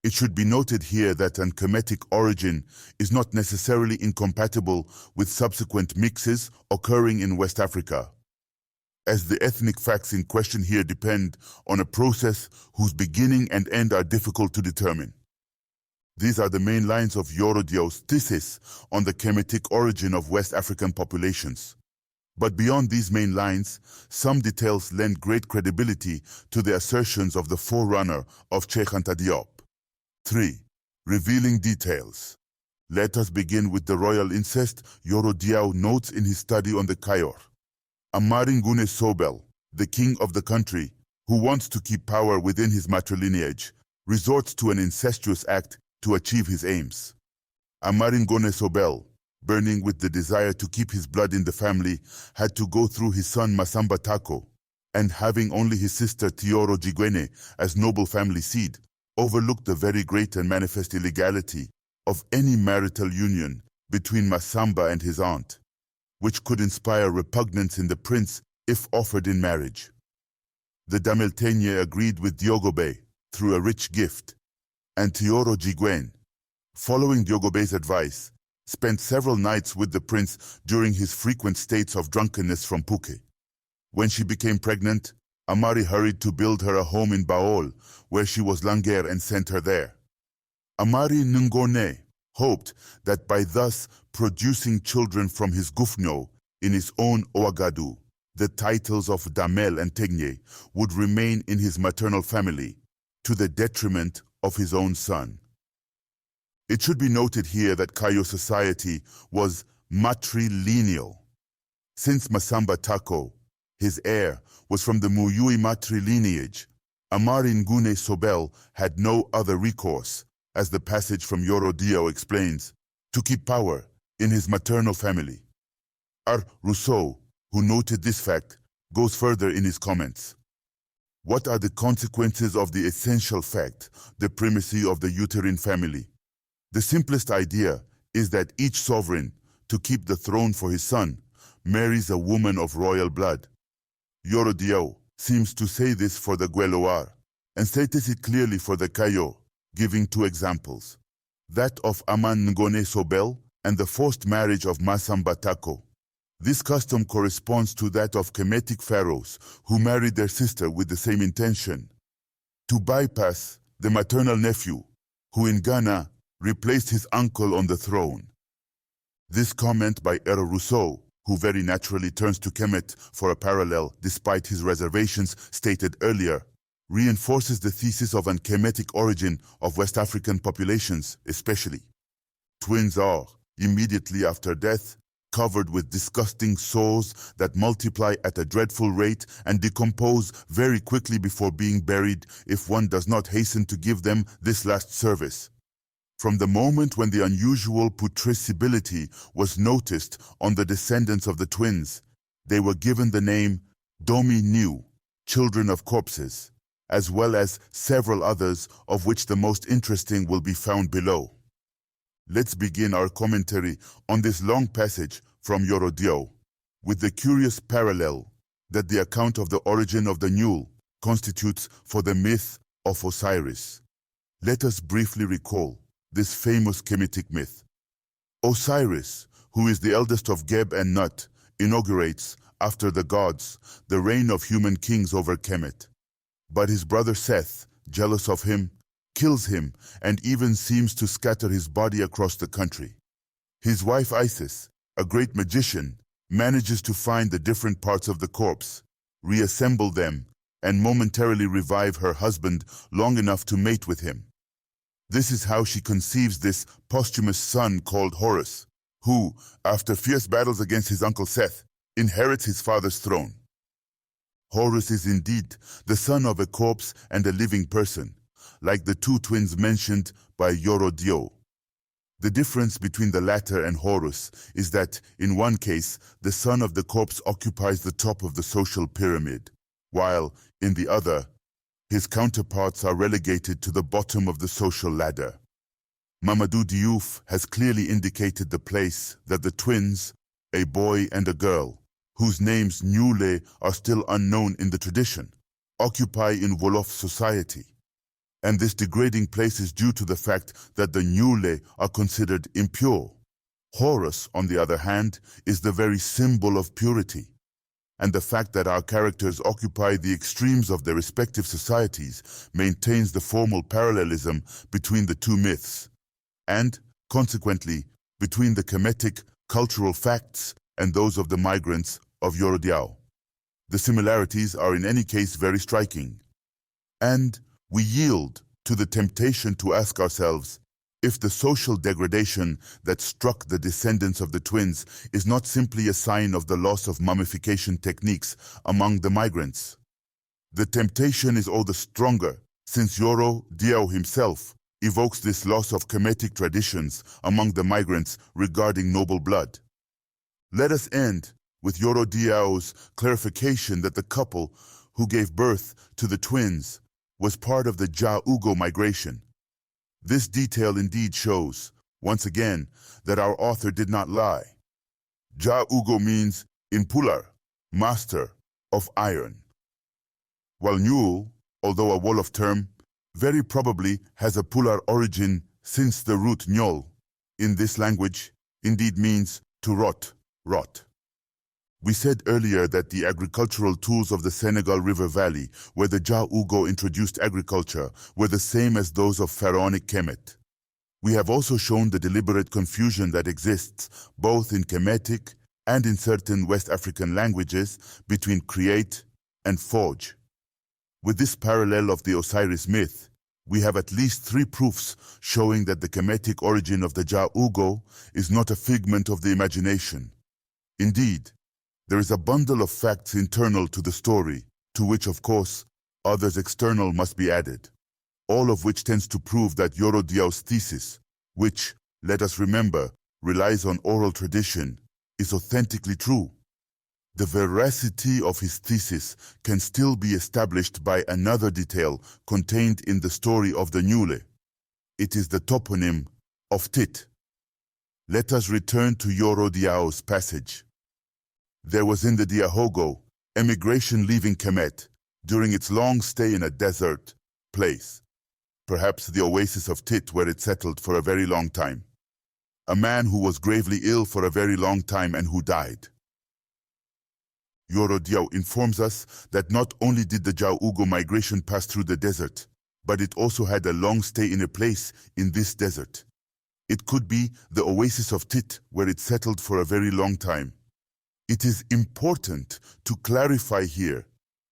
It should be noted here that an Kemetic origin is not necessarily incompatible with subsequent mixes occurring in West Africa, as the ethnic facts in question here depend on a process whose beginning and end are difficult to determine. These are the main lines of Yoro Diao's thesis on the Kemetic origin of West African populations. But beyond these main lines, some details lend great credibility to the assertions of the forerunner of Cheikh Anta Diop. 3. Revealing details. Let us begin with the royal incest Yoro Diao notes in his study on the Kayor. Amari Ngune Sobel, the king of the country, who wants to keep power within his matrilineage, resorts to an incestuous act to achieve his aims. Amari Ngune Sobel, burning with the desire to keep his blood in the family, had to go through his son Masamba Tako, and having only his sister Tioro Jigwene as noble family seed, overlooked the very great and manifest illegality of any marital union between Masamba and his aunt, which could inspire repugnance in the prince if offered in marriage. The Dameltenye agreed with Diogobe through a rich gift, and Tioro Jigwen, following Diogobe's advice, spent several nights with the prince during his frequent states of drunkenness from Puke. When she became pregnant, Amari hurried to build her a home in Baol, where she was Langer, and sent her there. Amari Ngone hoped that by thus producing children from his Gufno in his own Ouagadougou, the titles of Damel and Tegnye would remain in his maternal family, to the detriment of his own son. It should be noted here that Kayo society was matrilineal. Since Masamba Tako, his heir, was from the Muyui Matri lineage, Amari Ngune Sobel had no other recourse, as the passage from Yoro Diao explains, to keep power in his maternal family. R. Rousseau, who noted this fact, goes further in his comments. What are the consequences of the essential fact, the primacy of the uterine family? The simplest idea is that each sovereign, to keep the throne for his son, marries a woman of royal blood. Yoro Diao seems to say this for the Gueloar, and states it clearly for the Kayo, giving two examples, that of Aman Ngone Sobel and the forced marriage of Masamba Tako. This custom corresponds to that of Kemetic pharaohs who married their sister with the same intention, to bypass the maternal nephew, who in Ghana replaced his uncle on the throne. This comment by R. Rousseau, who very naturally turns to Kemet for a parallel despite his reservations stated earlier, reinforces the thesis of an Kemetic origin of West African populations, especially. Twins are, immediately after death, covered with disgusting sores that multiply at a dreadful rate and decompose very quickly before being buried if one does not hasten to give them this last service. From the moment when the unusual putrescibility was noticed on the descendants of the twins, they were given the name Domi New, children of corpses, as well as several others of which the most interesting will be found below. Let's begin our commentary on this long passage from Yoro Diao with the curious parallel that the account of the origin of the Nile constitutes for the myth of Osiris. Let us briefly recall this famous Kemetic myth. Osiris, who is the eldest of Geb and Nut, inaugurates, after the gods, the reign of human kings over Kemet. But his brother Seth, jealous of him, kills him and even seems to scatter his body across the country. His wife Isis, a great magician, manages to find the different parts of the corpse, reassemble them, and momentarily revive her husband long enough to mate with him. This is how she conceives this posthumous son called Horus, who, after fierce battles against his uncle Seth, inherits his father's throne. Horus is indeed the son of a corpse and a living person, like the two twins mentioned by Yoro Diao. The difference between the latter and Horus is that, in one case, the son of the corpse occupies the top of the social pyramid, while, in the other, his counterparts are relegated to the bottom of the social ladder. Mamadou Diouf has clearly indicated the place that the twins, a boy and a girl, whose names Nule are still unknown in the tradition, occupy in Wolof society. And this degrading place is due to the fact that the Nule are considered impure. Horus, on the other hand, is the very symbol of purity. And the fact that our characters occupy the extremes of their respective societies maintains the formal parallelism between the two myths, and, consequently, between the Kemetic cultural facts and those of the migrants of Yoro Diao. The similarities are in any case very striking. And we yield to the temptation to ask ourselves if the social degradation that struck the descendants of the twins is not simply a sign of the loss of mummification techniques among the migrants. The temptation is all the stronger since Yoro Diao himself evokes this loss of Kemetic traditions among the migrants regarding noble blood. Let us end with Yoro Diao's clarification that the couple who gave birth to the twins was part of the Ja Ugo migration. This detail indeed shows, once again, that our author did not lie. Ja Ugo means Impular, master of iron. While Newell, although a Wolof term, very probably has a Pular origin since the root Nyol, in this language, indeed means to rot, rot. We said earlier that the agricultural tools of the Senegal River Valley, where the Ja Ugo introduced agriculture, were the same as those of pharaonic Kemet. We have also shown the deliberate confusion that exists, both in Kemetic and in certain West African languages, between create and forge. With this parallel of the Osiris myth, we have at least 3 proofs showing that the Kemetic origin of the Ja Ugo is not a figment of the imagination. Indeed, there is a bundle of facts internal to the story, to which, of course, others external must be added, all of which tends to prove that Yoro Diao's thesis, which, let us remember, relies on oral tradition, is authentically true. The veracity of his thesis can still be established by another detail contained in the story of the Nule. It is the toponym of Tit. Let us return to Yoro Diao's passage. There was in the Diahogo emigration leaving Kemet during its long stay in a desert place, perhaps the oasis of Tit where it settled for a very long time. A man who was gravely ill for a very long time and who died. Yoro Diao informs us that not only did the Ja Ugo migration pass through the desert, but it also had a long stay in a place in this desert. It could be the oasis of Tit where it settled for a very long time. It is important to clarify here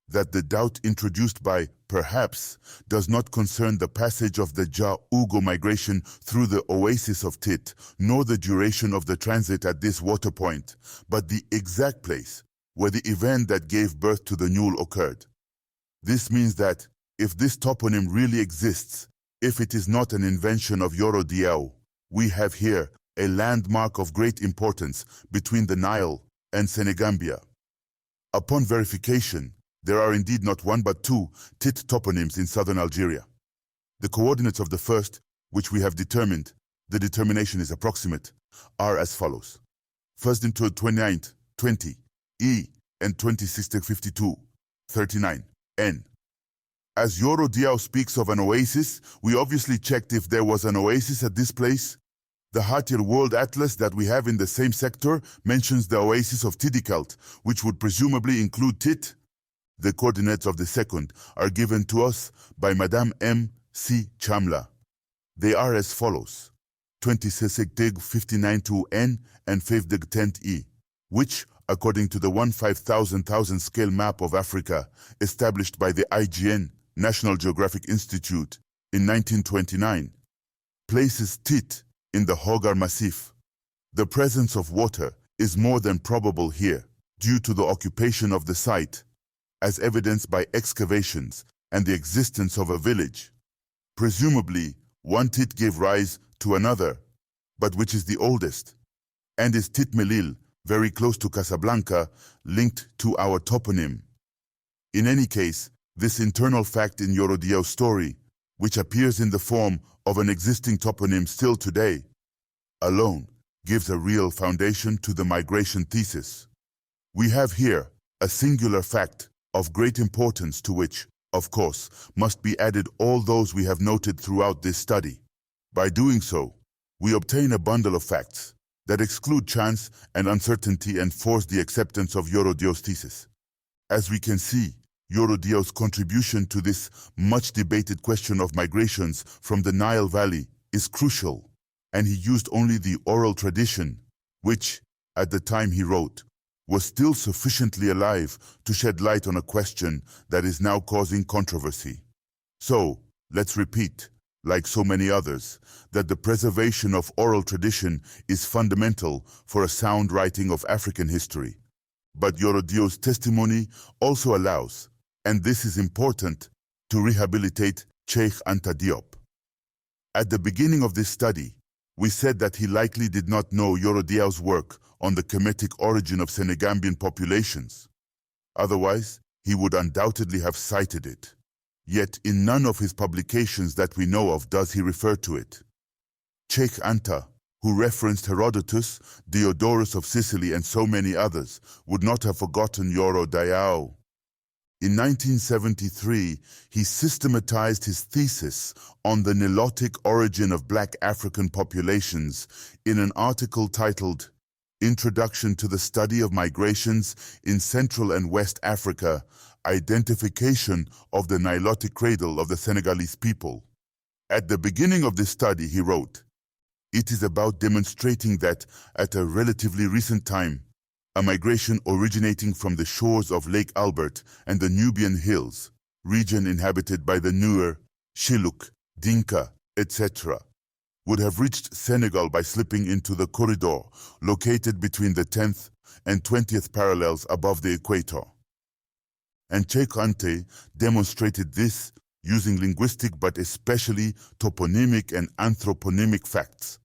that the doubt introduced by perhaps does not concern the passage of the Ja Ugo migration through the oasis of Tit, nor the duration of the transit at this water point, but the exact place where the event that gave birth to the Nule occurred. This means that if this toponym really exists, if it is not an invention of Yoro Diao, we have here a landmark of great importance between the Nile and Senegambia. Upon verification, there are indeed not 1 but 2 Tit toponyms in southern Algeria. The coordinates of the first, which we have determined, the determination is approximate, are as follows. First into 29th, 20, E, and 26th, 52, 39, N. As Yoro Diao speaks of an oasis, we obviously checked if there was an oasis at this place. The Hatir World Atlas that we have in the same sector mentions the oasis of Tidikalt, which would presumably include Tit. The coordinates of the second are given to us by Madame M. C. Chamla. They are as follows. 26 59 to N and 5 10 E, which, according to the 1/5000,000 scale map of Africa established by the IGN, National Geographic Institute, in 1929, places Tit in the Hogar Massif. The presence of water is more than probable here, due to the occupation of the site as evidenced by excavations and the existence of a village. Presumably, one tit gave rise to another, but which is the oldest? And is Tit Melil, very close to Casablanca, linked to our toponym? In any case, this internal fact in Yoro Diao's story, which appears in the form of an existing toponym still today, alone gives a real foundation to the migration thesis. We have here a singular fact of great importance to which, of course, must be added all those we have noted throughout this study. By doing so, we obtain a bundle of facts that exclude chance and uncertainty and force the acceptance of Yoro Diao's thesis. As we can see, Yoro Diao's contribution to this much-debated question of migrations from the Nile Valley is crucial, and he used only the oral tradition, which, at the time he wrote, was still sufficiently alive to shed light on a question that is now causing controversy. So, let's repeat, like so many others, that the preservation of oral tradition is fundamental for a sound writing of African history. But Yoro Diao's testimony also allows, and this is important, to rehabilitate Cheikh Anta Diop. At the beginning of this study, we said that he likely did not know Yoro Diao's work on the Kemetic origin of Senegambian populations. Otherwise, he would undoubtedly have cited it. Yet in none of his publications that we know of does he refer to it. Cheikh Anta, who referenced Herodotus, Diodorus of Sicily and so many others, would not have forgotten Yoro Diao. In 1973, he systematized his thesis on the Nilotic origin of Black African populations in an article titled Introduction to the Study of Migrations in Central and West Africa, Identification of the Nilotic Cradle of the Senegalese People. At the beginning of this study, he wrote, "It is about demonstrating that, at a relatively recent time, a migration originating from the shores of Lake Albert and the Nubian Hills, region inhabited by the Nuer, Shilluk, Dinka, etc., would have reached Senegal by slipping into the corridor located between the 10th and 20th parallels above the equator." And Cheikh Anta demonstrated this using linguistic but especially toponymic and anthroponymic facts.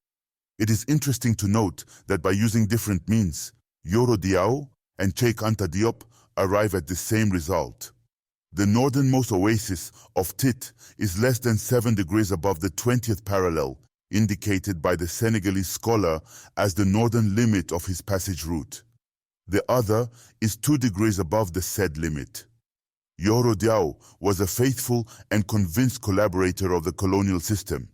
It is interesting to note that by using different means, Yoro Diao and Cheikh Anta Diop arrive at the same result. The northernmost oasis of Tit is less than 7 degrees above the 20th parallel, indicated by the Senegalese scholar as the northern limit of his passage route. The other is 2 degrees above the said limit. Yoro Diao was a faithful and convinced collaborator of the colonial system,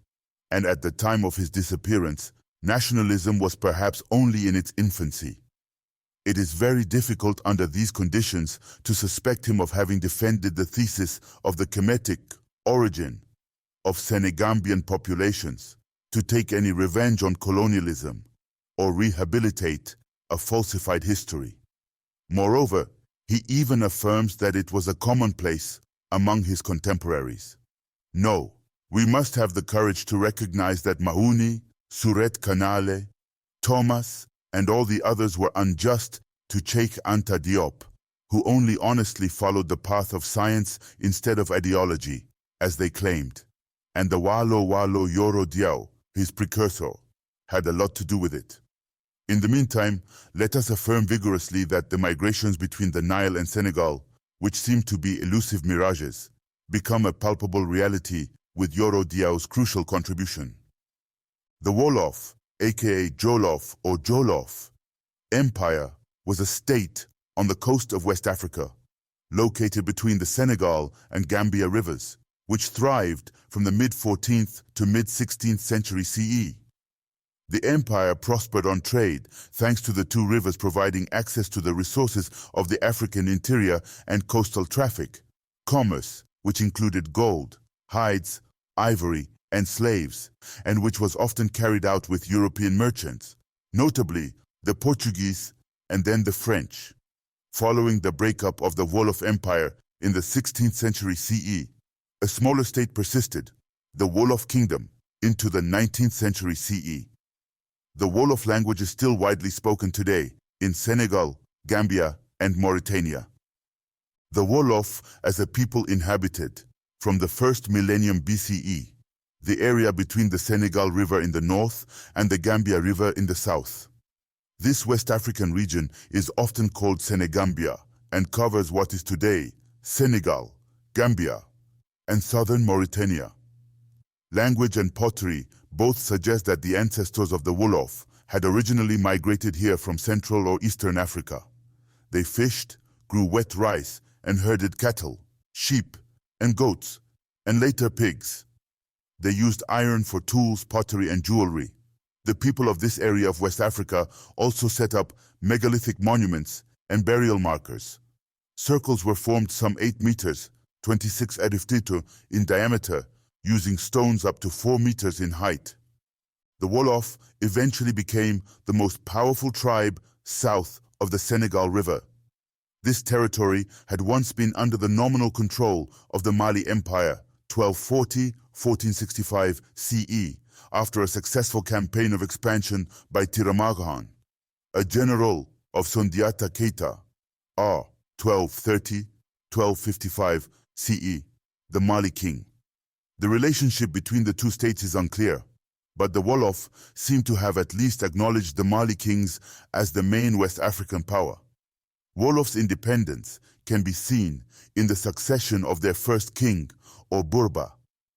and at the time of his disappearance, nationalism was perhaps only in its infancy. It is very difficult under these conditions to suspect him of having defended the thesis of the Kemetic origin of Senegambian populations, to take any revenge on colonialism, or rehabilitate a falsified history. Moreover, he even affirms that it was a commonplace among his contemporaries. No, we must have the courage to recognize that Mahuni, Suret Kanale, Thomas, and all the others were unjust to Cheikh Anta Diop, who only honestly followed the path of science instead of ideology, as they claimed. And the Walo Yoro Diao, his precursor, had a lot to do with it. In the meantime, let us affirm vigorously that the migrations between the Nile and Senegal, which seem to be elusive mirages, become a palpable reality with Yoro Diao's crucial contribution. The Wolof, aka Jolof or Jolof, empire was a state on the coast of West Africa, located between the Senegal and Gambia rivers, which thrived from the mid-14th to mid-16th century CE. The empire prospered on trade thanks to the two rivers providing access to the resources of the African interior and coastal traffic, commerce, which included gold, hides, ivory, and slaves, and which was often carried out with European merchants, notably the Portuguese and then the French. Following the breakup of the Wolof Empire in the 16th century CE, a smaller state persisted, the Wolof Kingdom, into the 19th century CE. The Wolof language is still widely spoken today in Senegal, Gambia, and Mauritania. The Wolof as a people inhabited, from the first millennium BCE, the area between the Senegal River in the north and the Gambia River in the south. This West African region is often called Senegambia and covers what is today Senegal, Gambia, and southern Mauritania. Language and pottery both suggest that the ancestors of the Wolof had originally migrated here from Central or Eastern Africa. They fished, grew wet rice, and herded cattle, sheep, and goats, and later pigs. They used iron for tools, pottery, and jewelry. The people of this area of West Africa also set up megalithic monuments and burial markers. Circles were formed some 8 meters, 26 edificito in diameter, using stones up to 4 meters in height. The Wolof eventually became the most powerful tribe south of the Senegal River. This territory had once been under the nominal control of the Mali Empire, 1240-1465 CE, after a successful campaign of expansion by Tiramaghan, a general of Sundiata Keita, R. 1230-1255 CE, the Mali king. The relationship between the two states is unclear, but the Wolof seem to have at least acknowledged the Mali kings as the main West African power. Wolof's independence can be seen in the succession of their first king, or Burba,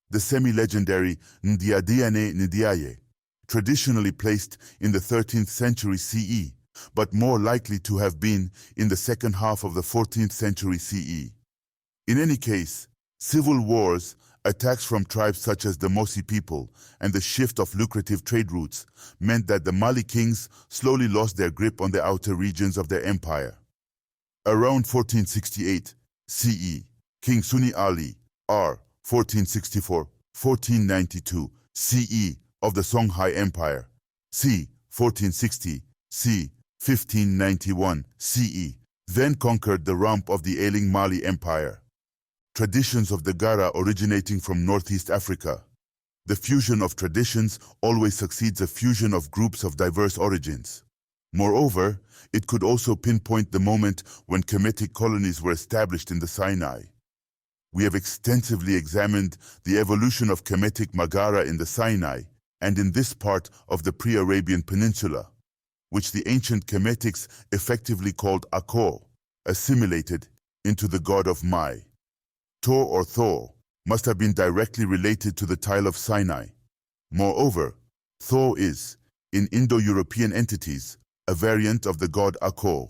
the semi-legendary Ndiadiane Ndiaye, traditionally placed in the 13th century CE, but more likely to have been in the second half of the 14th century CE. In any case, civil wars, attacks from tribes such as the Mosi people, and the shift of lucrative trade routes meant that the Mali kings slowly lost their grip on the outer regions of their empire. Around 1468 CE, King Suni Ali, R. 1464-1492 CE of the Songhai Empire, c. 1460 c. 1591 CE, then conquered the rump of the ailing Mali Empire. Traditions of the Gara originating from Northeast Africa. The fusion of traditions always succeeds a fusion of groups of diverse origins. Moreover, it could also pinpoint the moment when Kemetic colonies were established in the Sinai. We have extensively examined the evolution of Kemetic Magara in the Sinai and in this part of the pre-Arabian Peninsula, which the ancient Kemetics effectively called Akor, assimilated into the god of Mai. Tor or Thor must have been directly related to the tile of Sinai. Moreover, Thor is, in Indo-European entities, a variant of the god Akor.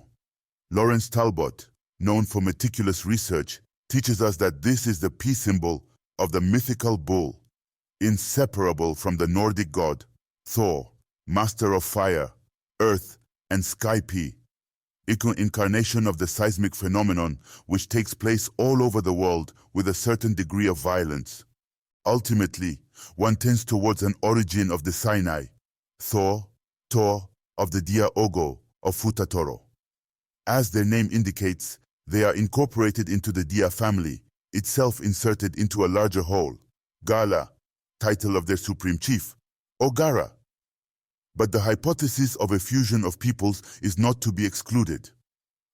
Lawrence Talbot, known for meticulous research, teaches us that this is the peace symbol of the mythical bull, inseparable from the Nordic god, Thor, master of fire, earth, and sky P, incarnation of the seismic phenomenon which takes place all over the world with a certain degree of violence. Ultimately, one tends towards an origin of the Sinai, Thor, Tor, of the Dia Ogo of Futatoro. As their name indicates, they are incorporated into the Dia family, itself inserted into a larger whole, Gala, title of their supreme chief, or Gara. But the hypothesis of a fusion of peoples is not to be excluded.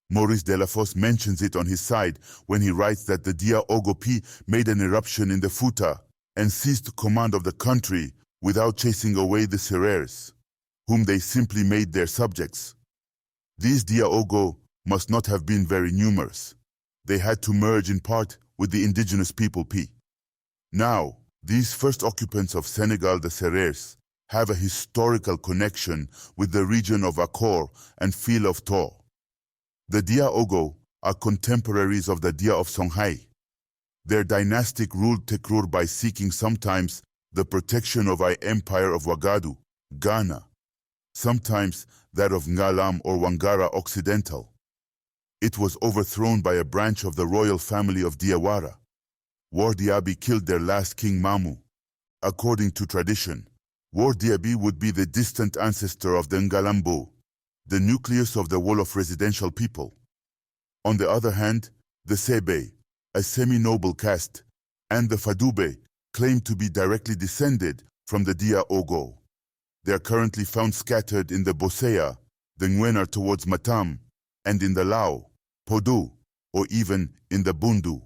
Maurice Delafosse mentions it on his side when he writes that the Dia Ogo P made an eruption in the Futa and seized command of the country without chasing away the Serers, whom they simply made their subjects. These Dia Ogo must not have been very numerous. They had to merge in part with the indigenous people P. Now, these first occupants of Senegal, the Serers, have a historical connection with the region of Akor and Fil of Tor. The Dia Ogo are contemporaries of the Dia of Songhai. Their dynastic ruled Tekrur by seeking sometimes the protection of the empire of Wagadu, Ghana, sometimes that of Ngalam or Wangara Occidental. It was overthrown by a branch of the royal family of Diawara. Wardiabi killed their last king Mamu. According to tradition, Wardiabi would be the distant ancestor of the Ngalambo, the nucleus of the Wolof residential people. On the other hand, the Sebe, a semi-noble caste, and the Fadube claim to be directly descended from the Dia Ogo. They are currently found scattered in the Bosea, the Ngwenar towards Matam, and in the Lao, Podu, or even in the Bundu.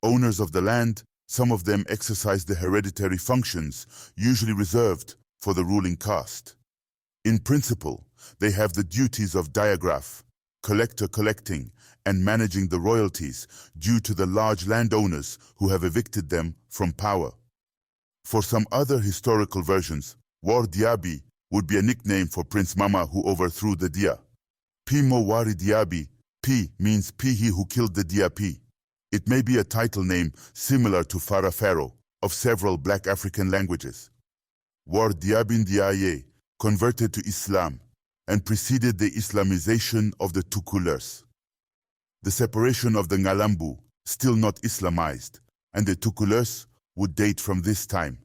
Owners of the land, some of them exercise the hereditary functions usually reserved for the ruling caste. In principle, they have the duties of diagraph, collector collecting, and managing the royalties due to the large landowners who have evicted them from power. For some other historical versions, War Diaby would be a nickname for Prince Mama who overthrew the Dia. Pimo Wari Diaby, P means Pihi who killed the Dia P. It may be a title name similar to Farah Pharaoh of several Black African languages. War Diabin Diaye converted to Islam and preceded the Islamization of the Tukulers. The separation of the Ngalambu, still not Islamized, and the Tukulers would date from this time.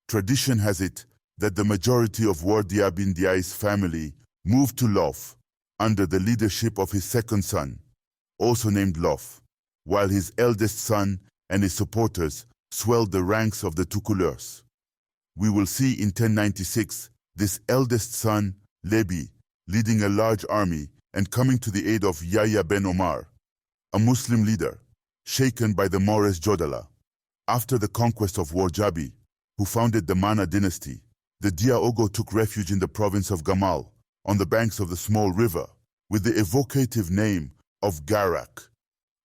Tradition has it that the majority of War Diabin Diaye's family moved to Lof under the leadership of his second son, also named Lof, while his eldest son and his supporters swelled the ranks of the Tukulers. We will see in 1096 this eldest son, Lebi, leading a large army and coming to the aid of Yahya ben Omar, a Muslim leader, shaken by the Moorish Jodala. After the conquest of Warjabi, who founded the Mana dynasty, the Diaogo took refuge in the province of Gamal, on the banks of the small river, with the evocative name of Garak.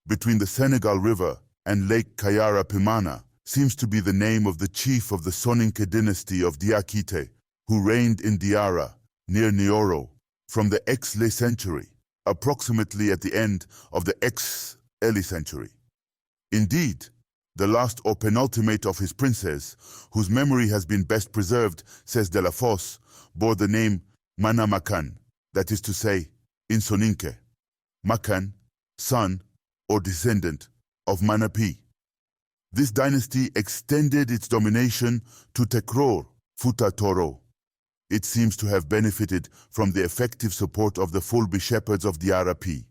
Between the Senegal River and Lake Kayara Pimana seems to be the name of the chief of the Soninke dynasty of Diakite, who reigned in Diara, near Nyoro, from the Ex-Le century, approximately at the end of the Ex-Eli century. Indeed, the last or penultimate of his princes, whose memory has been best preserved, says De La Fosse, bore the name Mana Makan, that is to say, in Soninke, Makan, son or descendant of Manapi. This dynasty extended its domination to Tekror, Futa Toro. It seems to have benefited from the effective support of the Fulbi shepherds of Diara P.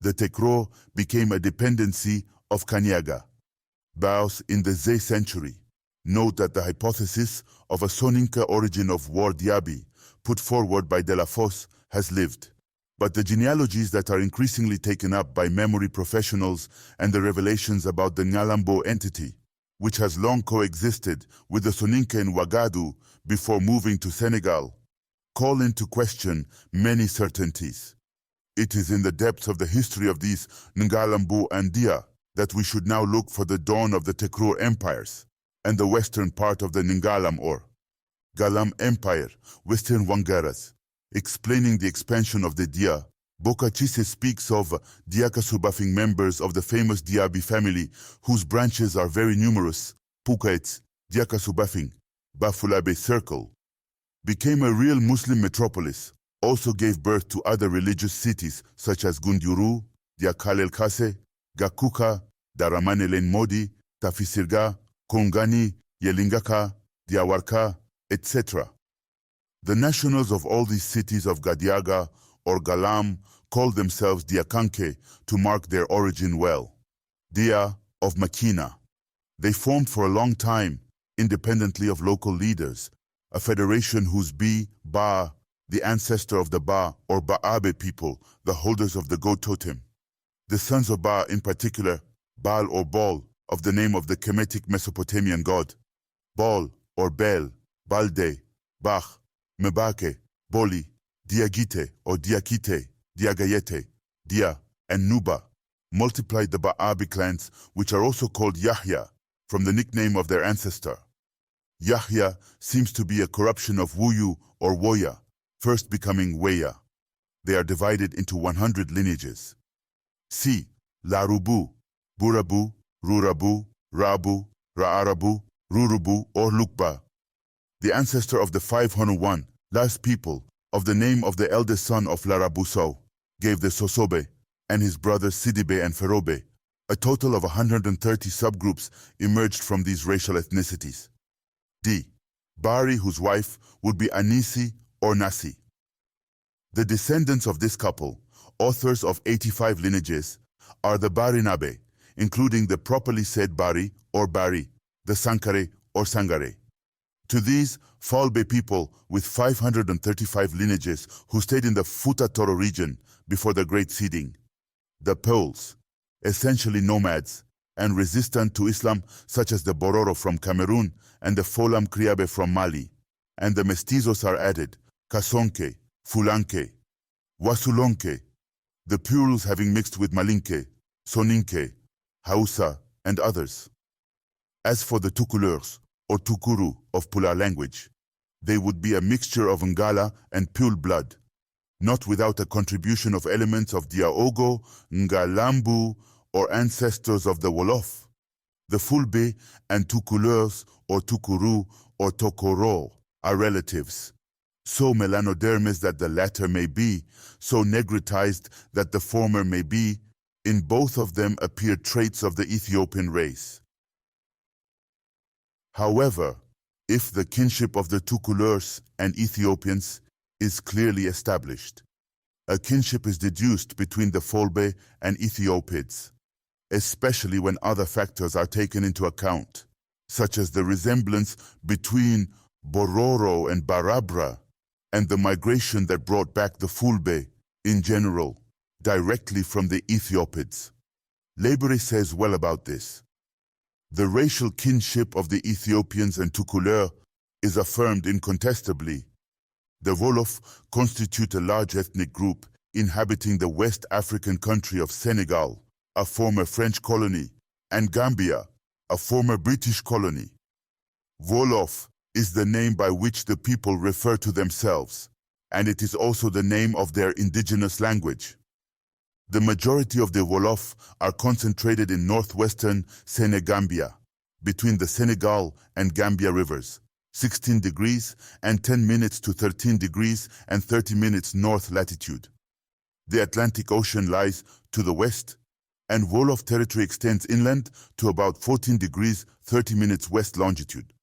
The Tekror became a dependency of Kanyaga. Baos in the Zay century note that the hypothesis of a Soninka origin of War Diaby, put forward by De La Fosse, has lived. But the genealogies that are increasingly taken up by memory professionals and the revelations about the Ngalambo entity, which has long coexisted with the Soninka in Ouagadougou before moving to Senegal, call into question many certainties. It is in the depths of the history of these Ngalambo and Dia that we should now look for the dawn of the Tekrur empires and the western part of the Ningalam or Galam Empire, Western Wangaras. Explaining the expansion of the Dia, Bokachise speaks of Diakasubafing members of the famous Diaby family, whose branches are very numerous. Pukaets, Diakasubafing, Bafulabe Circle, became a real Muslim metropolis, also gave birth to other religious cities such as Gunduru, Diakalel Kase, Gakuka, Daramanelen Modi, Tafisirga, Kongani, Yelingaka, Diawarka, etc. The nationals of all these cities of Gadiaga or Galam called themselves Diakanke to mark their origin well. Dia of Makina. They formed for a long time, independently of local leaders, a federation whose Ba, the ancestor of the Ba or Baabe people, the holders of the goat totem. The sons of Ba in particular, Baal or Baal, of the name of the Kemetic Mesopotamian god. Baal or Bel, Balde, Bach, Mebake, Boli, Diagite or Diakite, Diagayete, Dia, and Nuba multiplied the Baabi clans, which are also called Yahya, from the nickname of their ancestor. Yahya seems to be a corruption of Wuyu or Woya, first becoming Weya. They are divided into 100 lineages. See Larubu, Burabu, Rurabu, Rabu, Raarabu, Rurubu, or Lukba. The ancestor of the 501 last people of the name of the eldest son of Larabusau gave the Sosobe and his brothers Sidibe and Ferobe. A total of 130 subgroups emerged from these racial ethnicities. D. Bari, whose wife would be Anisi or Nasi. The descendants of this couple, authors of 85 lineages, are the Barinabe, including the properly said Bari or Bari, the Sankare or Sangare. To these, Falbe people with 535 lineages who stayed in the Futa Toro region before the Great Seeding. The Peuls, essentially nomads and resistant to Islam, such as the Bororo from Cameroon and the Folam Kriabe from Mali, and the Mestizos are added, Kasonke, Fulanke, Wasulonke, the Peuls having mixed with Malinke, Soninke, Hausa, and others. As for the Tukuleurs, or Tukuru of Pula language, they would be a mixture of Ngala and Peul blood, not without a contribution of elements of Diaogo, Ngalambu, or ancestors of the Wolof. The Fulbe and Tukuleurs, or Tukuru, or Tokoro, are relatives. So melanodermis that the latter may be, so negritized that the former may be, in both of them appear traits of the Ethiopian race. However, if the kinship of the Tukuleurs and Ethiopians is clearly established, a kinship is deduced between the Folbe and Ethiopids, especially when other factors are taken into account, such as the resemblance between Bororo and Barabra, and the migration that brought back the Fulbe, in general, directly from the Ethiopids. Lebere says well about this. The racial kinship of the Ethiopians and Tukuleur is affirmed incontestably. The Wolof constitute a large ethnic group inhabiting the West African country of Senegal, a former French colony, and Gambia, a former British colony. Wolof is the name by which the people refer to themselves, and it is also the name of their indigenous language. The majority of the Wolof are concentrated in northwestern Senegambia, between the Senegal and Gambia rivers, 16 degrees and 10 minutes to 13 degrees and 30 minutes north latitude. The Atlantic Ocean lies to the west, and Wolof territory extends inland to about 14 degrees 30 minutes west longitude.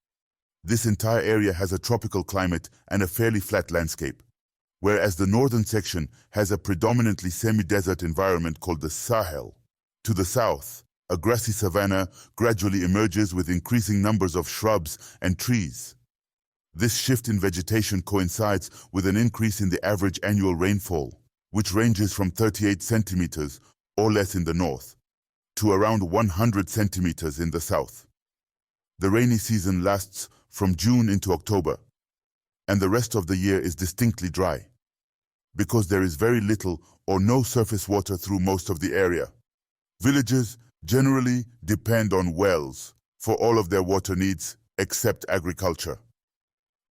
This entire area has a tropical climate and a fairly flat landscape, whereas the northern section has a predominantly semi-desert environment called the Sahel. To the south, a grassy savanna gradually emerges with increasing numbers of shrubs and trees. This shift in vegetation coincides with an increase in the average annual rainfall, which ranges from 38 centimeters or less in the north, to around 100 centimeters in the south. The rainy season lasts from June into October, and the rest of the year is distinctly dry, because there is very little or no surface water through most of the area. Villages generally depend on wells for all of their water needs except agriculture.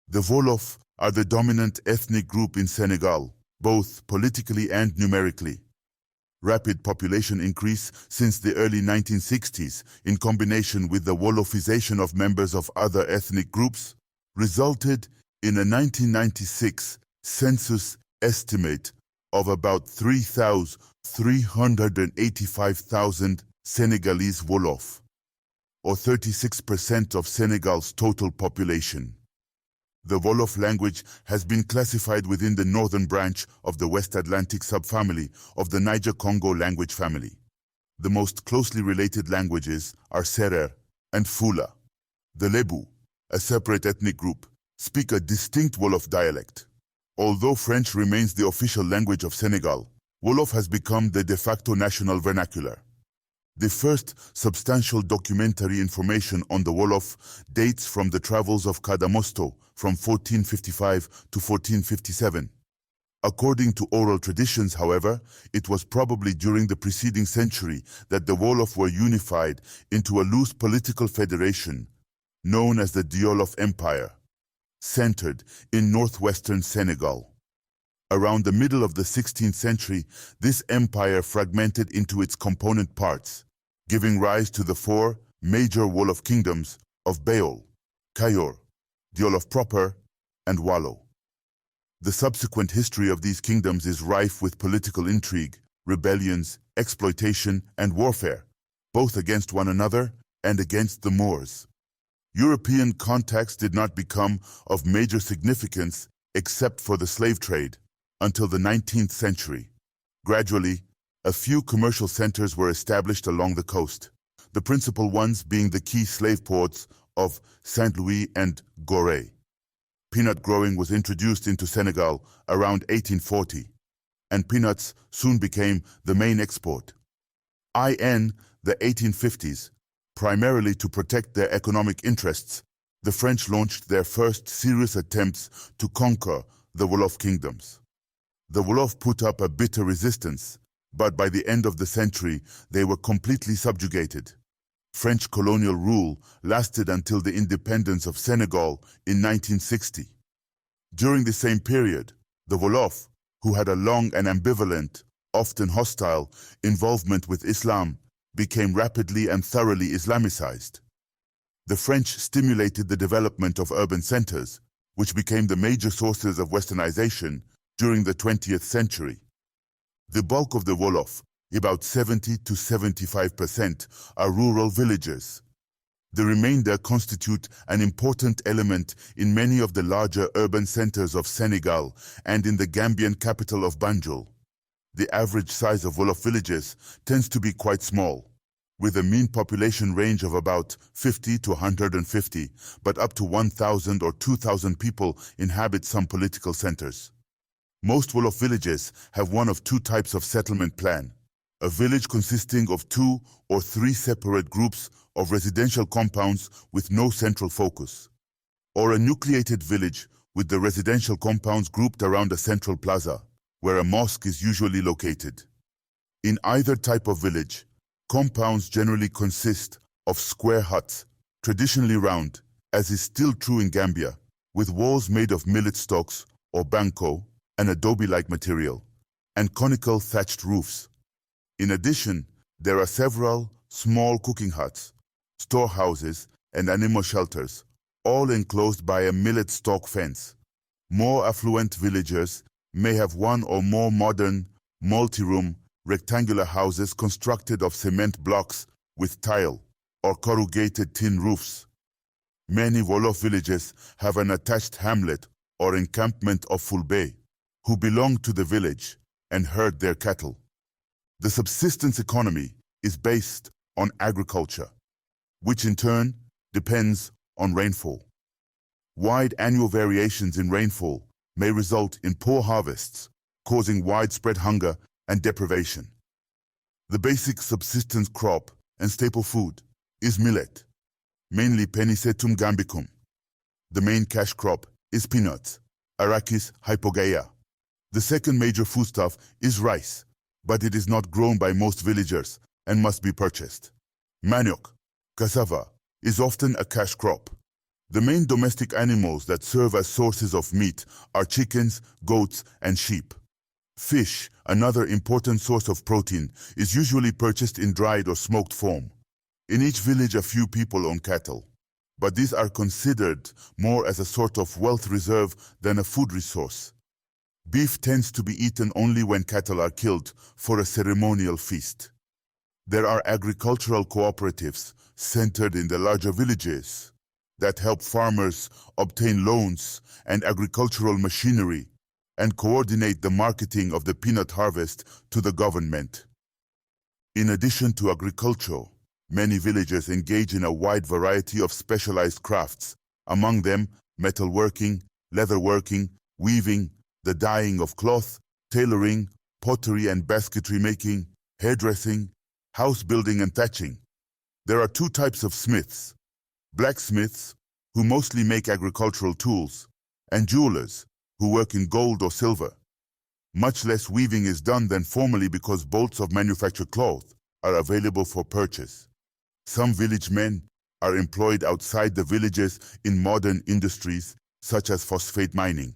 The Wolof are the dominant ethnic group in Senegal, both politically and numerically. Rapid population increase since the early 1960s, in combination with the Wolofization of members of other ethnic groups, resulted in a 1996 census estimate of about 385,000 Senegalese Wolof, or 36% of Senegal's total population. The Wolof language has been classified within the northern branch of the West Atlantic subfamily of the Niger-Congo language family. The most closely related languages are Serer and Fula. The Lebu, a separate ethnic group, speak a distinct Wolof dialect. Although French remains the official language of Senegal, Wolof has become the de facto national vernacular. The first substantial documentary information on the Wolof dates from the travels of Cadamosto from 1455 to 1457. According to oral traditions, however, it was probably during the preceding century that the Wolof were unified into a loose political federation known as the Diolof Empire, centered in northwestern Senegal. Around the middle of the 16th century, this empire fragmented into its component parts, giving rise to the four major Wolof kingdoms of Beol, Kayor, Diolof proper, and Wallo. The subsequent history of these kingdoms is rife with political intrigue, rebellions, exploitation, and warfare, both against one another and against the Moors. European contacts did not become of major significance except for the slave trade until the 19th century. Gradually, a few commercial centers were established along the coast, the principal ones being the key slave ports of Saint Louis and Gorée. Peanut growing was introduced into Senegal around 1840, and peanuts soon became the main export. In the 1850s, primarily to protect their economic interests, the French launched their first serious attempts to conquer the Wolof kingdoms. The Wolof put up a bitter resistance, but by the end of the century, they were completely subjugated. French colonial rule lasted until the independence of Senegal in 1960. During the same period, the Wolof, who had a long and ambivalent, often hostile, involvement with Islam, became rapidly and thoroughly Islamicized. The French stimulated the development of urban centers, which became the major sources of westernization during the 20th century. The bulk of the Wolof, about 70 to 75%, are rural villages. The remainder constitute an important element in many of the larger urban centers of Senegal and in the Gambian capital of Banjul. The average size of Wolof villages tends to be quite small, with a mean population range of about 50 to 150, but up to 1,000 or 2,000 people inhabit some political centers. Most Wolof villages have one of two types of settlement plan: a village consisting of 2 or 3 separate groups of residential compounds with no central focus, or a nucleated village with the residential compounds grouped around a central plaza, where a mosque is usually located. In either type of village, compounds generally consist of square huts, traditionally round, as is still true in Gambia, with walls made of millet stalks or banko, an adobe-like material, and conical thatched roofs. In addition, there are several small cooking huts, storehouses, and animal shelters, all enclosed by a millet stalk fence. More affluent villagers may have one or more modern, multi-room, rectangular houses constructed of cement blocks with tile or corrugated tin roofs. Many Wolof villages have an attached hamlet or encampment of Fulbe, who belong to the village and herd their cattle. The subsistence economy is based on agriculture, which in turn depends on rainfall. Wide annual variations in rainfall may result in poor harvests, causing widespread hunger and deprivation. The basic subsistence crop and staple food is millet, mainly Penicetum gambicum. The main cash crop is peanuts, Arachis hypogaea. The second major foodstuff is rice, but it is not grown by most villagers and must be purchased. Manioc, cassava, is often a cash crop. The main domestic animals that serve as sources of meat are chickens, goats, and sheep. Fish, another important source of protein, is usually purchased in dried or smoked form. In each village, a few people own cattle, but these are considered more as a sort of wealth reserve than a food resource. Beef tends to be eaten only when cattle are killed for a ceremonial feast. There are agricultural cooperatives centered in the larger villages that help farmers obtain loans and agricultural machinery and coordinate the marketing of the peanut harvest to the government. In addition to agriculture, many villages engage in a wide variety of specialized crafts, among them metalworking, leatherworking, weaving, the dyeing of cloth, tailoring, pottery and basketry making, hairdressing, house building and thatching. There are two types of smiths: blacksmiths, who mostly make agricultural tools, and jewelers, who work in gold or silver. Much less weaving is done than formerly because bolts of manufactured cloth are available for purchase. Some village men are employed outside the villages in modern industries such as phosphate mining.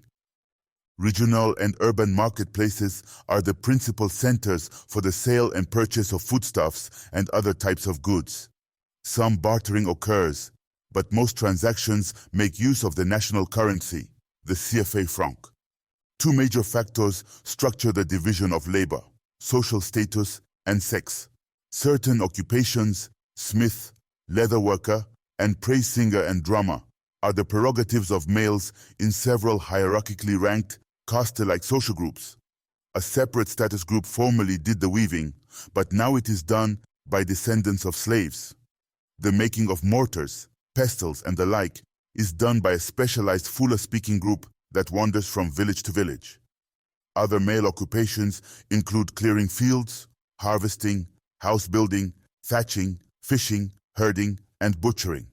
Regional and urban marketplaces are the principal centers for the sale and purchase of foodstuffs and other types of goods. Some bartering occurs, but most transactions make use of the national currency, the CFA franc. Two major factors structure the division of labor: social status and sex. Certain occupations, smith, leather worker, and praise singer and drummer, are the prerogatives of males in several hierarchically ranked, caste-like social groups. A separate status group formerly did the weaving, but now it is done by descendants of slaves. The making of mortars, pestles, and the like is done by a specialized Fula-speaking group that wanders from village to village. Other male occupations include clearing fields, harvesting, house building, thatching, fishing, herding, and butchering.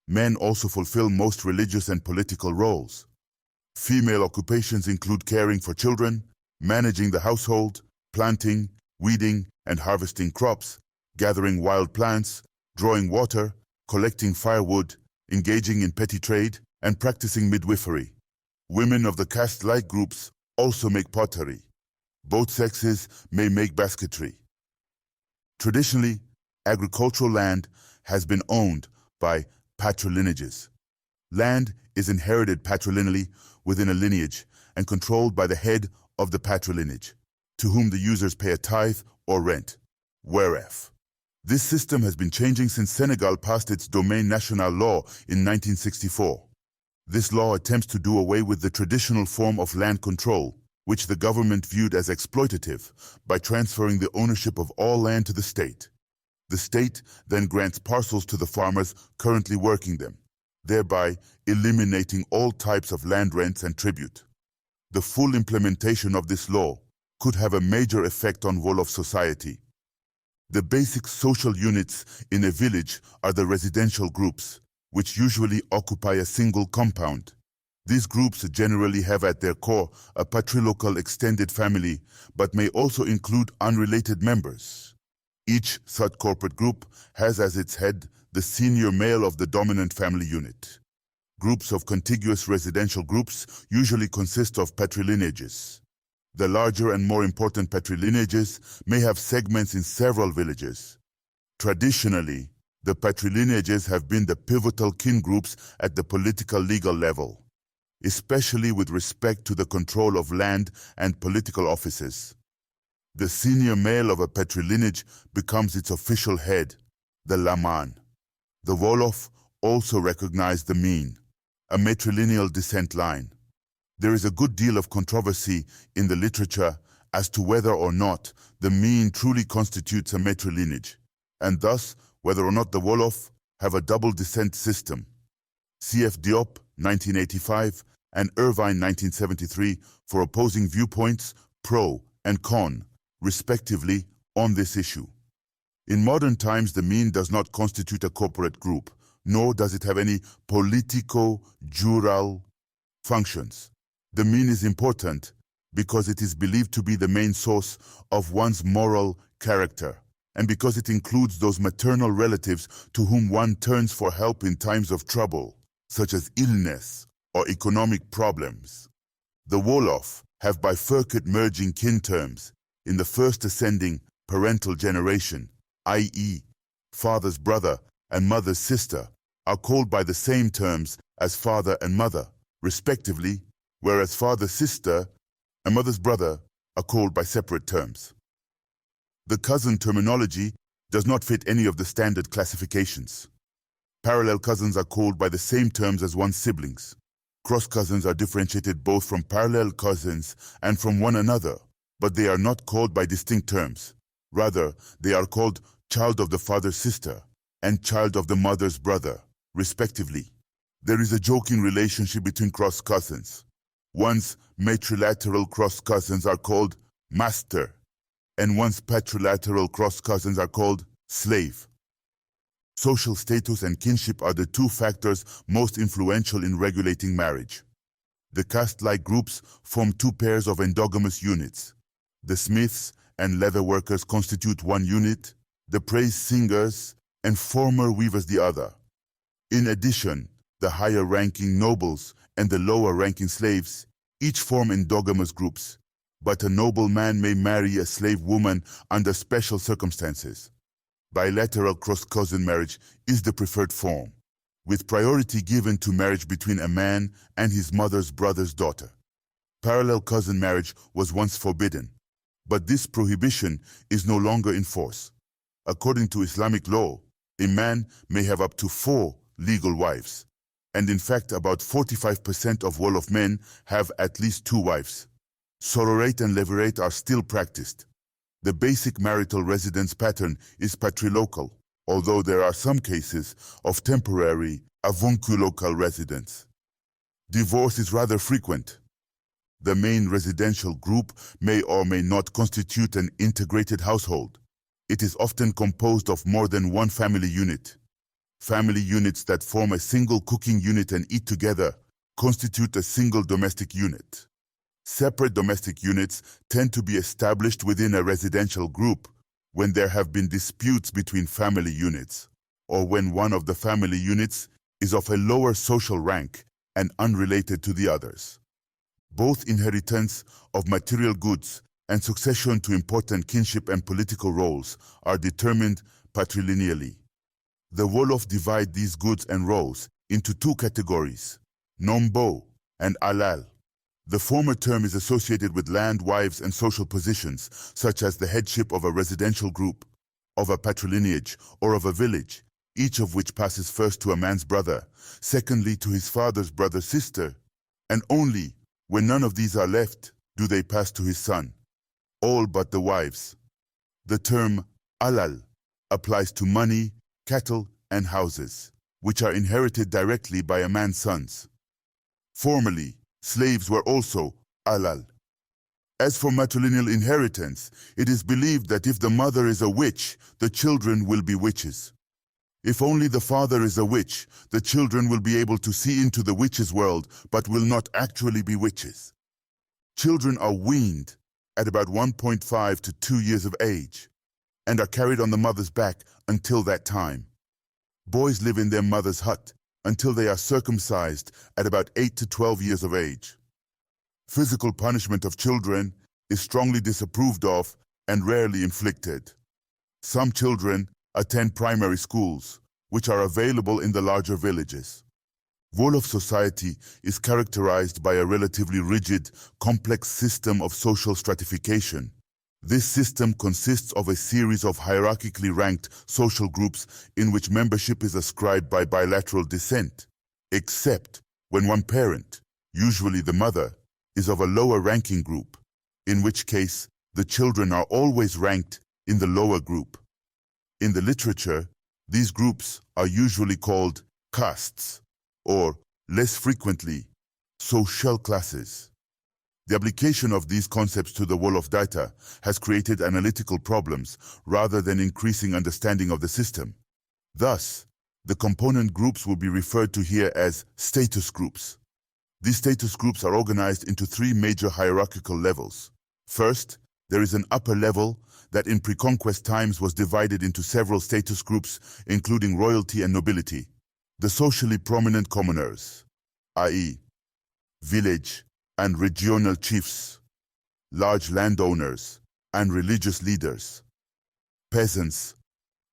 Men also fulfill most religious and political roles. Female occupations include caring for children, managing the household, planting, weeding, and harvesting crops, gathering wild plants, drawing water, collecting firewood, engaging in petty trade, and practicing midwifery. Women of the caste-like groups also make pottery. Both sexes may make basketry. Traditionally, agricultural land has been owned by patrilineages. Land is inherited patrilineally within a lineage and controlled by the head of the patrilineage, to whom the users pay a tithe or rent, weref. This system has been changing since Senegal passed its Domaine National Law in 1964. This law attempts to do away with the traditional form of land control, which the government viewed as exploitative, by transferring the ownership of all land to the state. The state then grants parcels to the farmers currently working them, thereby eliminating all types of land rents and tribute. The full implementation of this law could have a major effect on Wolof society. The basic social units in a village are the residential groups, which usually occupy a single compound. These groups generally have at their core a patrilocal extended family, but may also include unrelated members. Each such corporate group has as its head the senior male of the dominant family unit. Groups of contiguous residential groups usually consist of patrilineages. The larger and more important patrilineages may have segments in several villages. Traditionally, the patrilineages have been the pivotal kin groups at the political legal level, especially with respect to the control of land and political offices. The senior male of a patrilineage becomes its official head, the Laman. The Wolof also recognize the mean, a matrilineal descent line. There is a good deal of controversy in the literature as to whether or not the mean truly constitutes a matrilineage, and thus whether or not the Wolof have a double descent system. C.F. Diop, 1985, and Irvine, 1973, for opposing viewpoints, pro and con, respectively, on this issue. In modern times, the mean does not constitute a corporate group, nor does it have any politico-jural functions. The mean is important because it is believed to be the main source of one's moral character, and because it includes those maternal relatives to whom one turns for help in times of trouble, such as illness or economic problems. The Wolof have bifurcate merging kin terms in the first ascending parental generation, i.e., father's brother and mother's sister, are called by the same terms as father and mother, respectively, whereas father's sister and mother's brother are called by separate terms. The cousin terminology does not fit any of the standard classifications. Parallel cousins are called by the same terms as one's siblings. Cross cousins are differentiated both from parallel cousins and from one another, but they are not called by distinct terms. Rather, they are called child of the father's sister and child of the mother's brother, respectively. There is a joking relationship between cross cousins. One's matrilateral cross cousins are called master, and one's patrilateral cross cousins are called slave. Social status and kinship are the two factors most influential in regulating marriage. The caste-like groups form two pairs of endogamous units. The smiths and leather workers constitute one unit, the praise singers and former weavers the other. In addition, the higher-ranking nobles and the lower-ranking slaves each form endogamous groups, but a nobleman may marry a slave woman under special circumstances. Bilateral cross-cousin marriage is the preferred form, with priority given to marriage between a man and his mother's brother's daughter. Parallel cousin marriage was once forbidden, but this prohibition is no longer in force. According to Islamic law, a man may have up to 4 legal wives, and in fact about 45% of Wolof men have at least 2 wives. Sororate and levirate are still practiced. The basic marital residence pattern is patrilocal, although there are some cases of temporary avunculocal residence. Divorce is rather frequent. The main residential group may or may not constitute an integrated household. It is often composed of more than one family unit. Family units that form a single cooking unit and eat together constitute a single domestic unit. Separate domestic units tend to be established within a residential group when there have been disputes between family units, or when one of the family units is of a lower social rank and unrelated to the others. Both inheritance of material goods and succession to important kinship and political roles are determined patrilineally. The Wolof divide these goods and roles into two categories, nombo and alal. The former term is associated with land, wives, and social positions, such as the headship of a residential group, of a patrilineage, or of a village, each of which passes first to a man's brother, secondly to his father's brother, sister, and only when none of these are left do they pass to his son, all but the wives. The term alal applies to money, cattle, and houses, which are inherited directly by a man's sons. Formerly, slaves were also alal. As for matrilineal inheritance, it is believed that if the mother is a witch, the children will be witches. If only the father is a witch, the children will be able to see into the witch's world, but will not actually be witches. Children are weaned at about 1.5 to 2 years of age, and are carried on the mother's back until that time. Boys live in their mother's hut until they are circumcised at about 8 to 12 years of age. Physical punishment of children is strongly disapproved of and rarely inflicted. Some children attend primary schools, which are available in the larger villages. Wolof society is characterized by a relatively rigid, complex system of social stratification. This system consists of a series of hierarchically ranked social groups in which membership is ascribed by bilateral descent, except when one parent, usually the mother, is of a lower ranking group, in which case the children are always ranked in the lower group. In the literature, these groups are usually called castes, or, less frequently, social classes. The application of these concepts to the Wolof data has created analytical problems rather than increasing understanding of the system. Thus, the component groups will be referred to here as status groups. These status groups are organized into three major hierarchical levels. First, there is an upper level that in pre-conquest times was divided into several status groups, including royalty and nobility. The socially prominent commoners, i.e., village and regional chiefs, large landowners and religious leaders, peasants,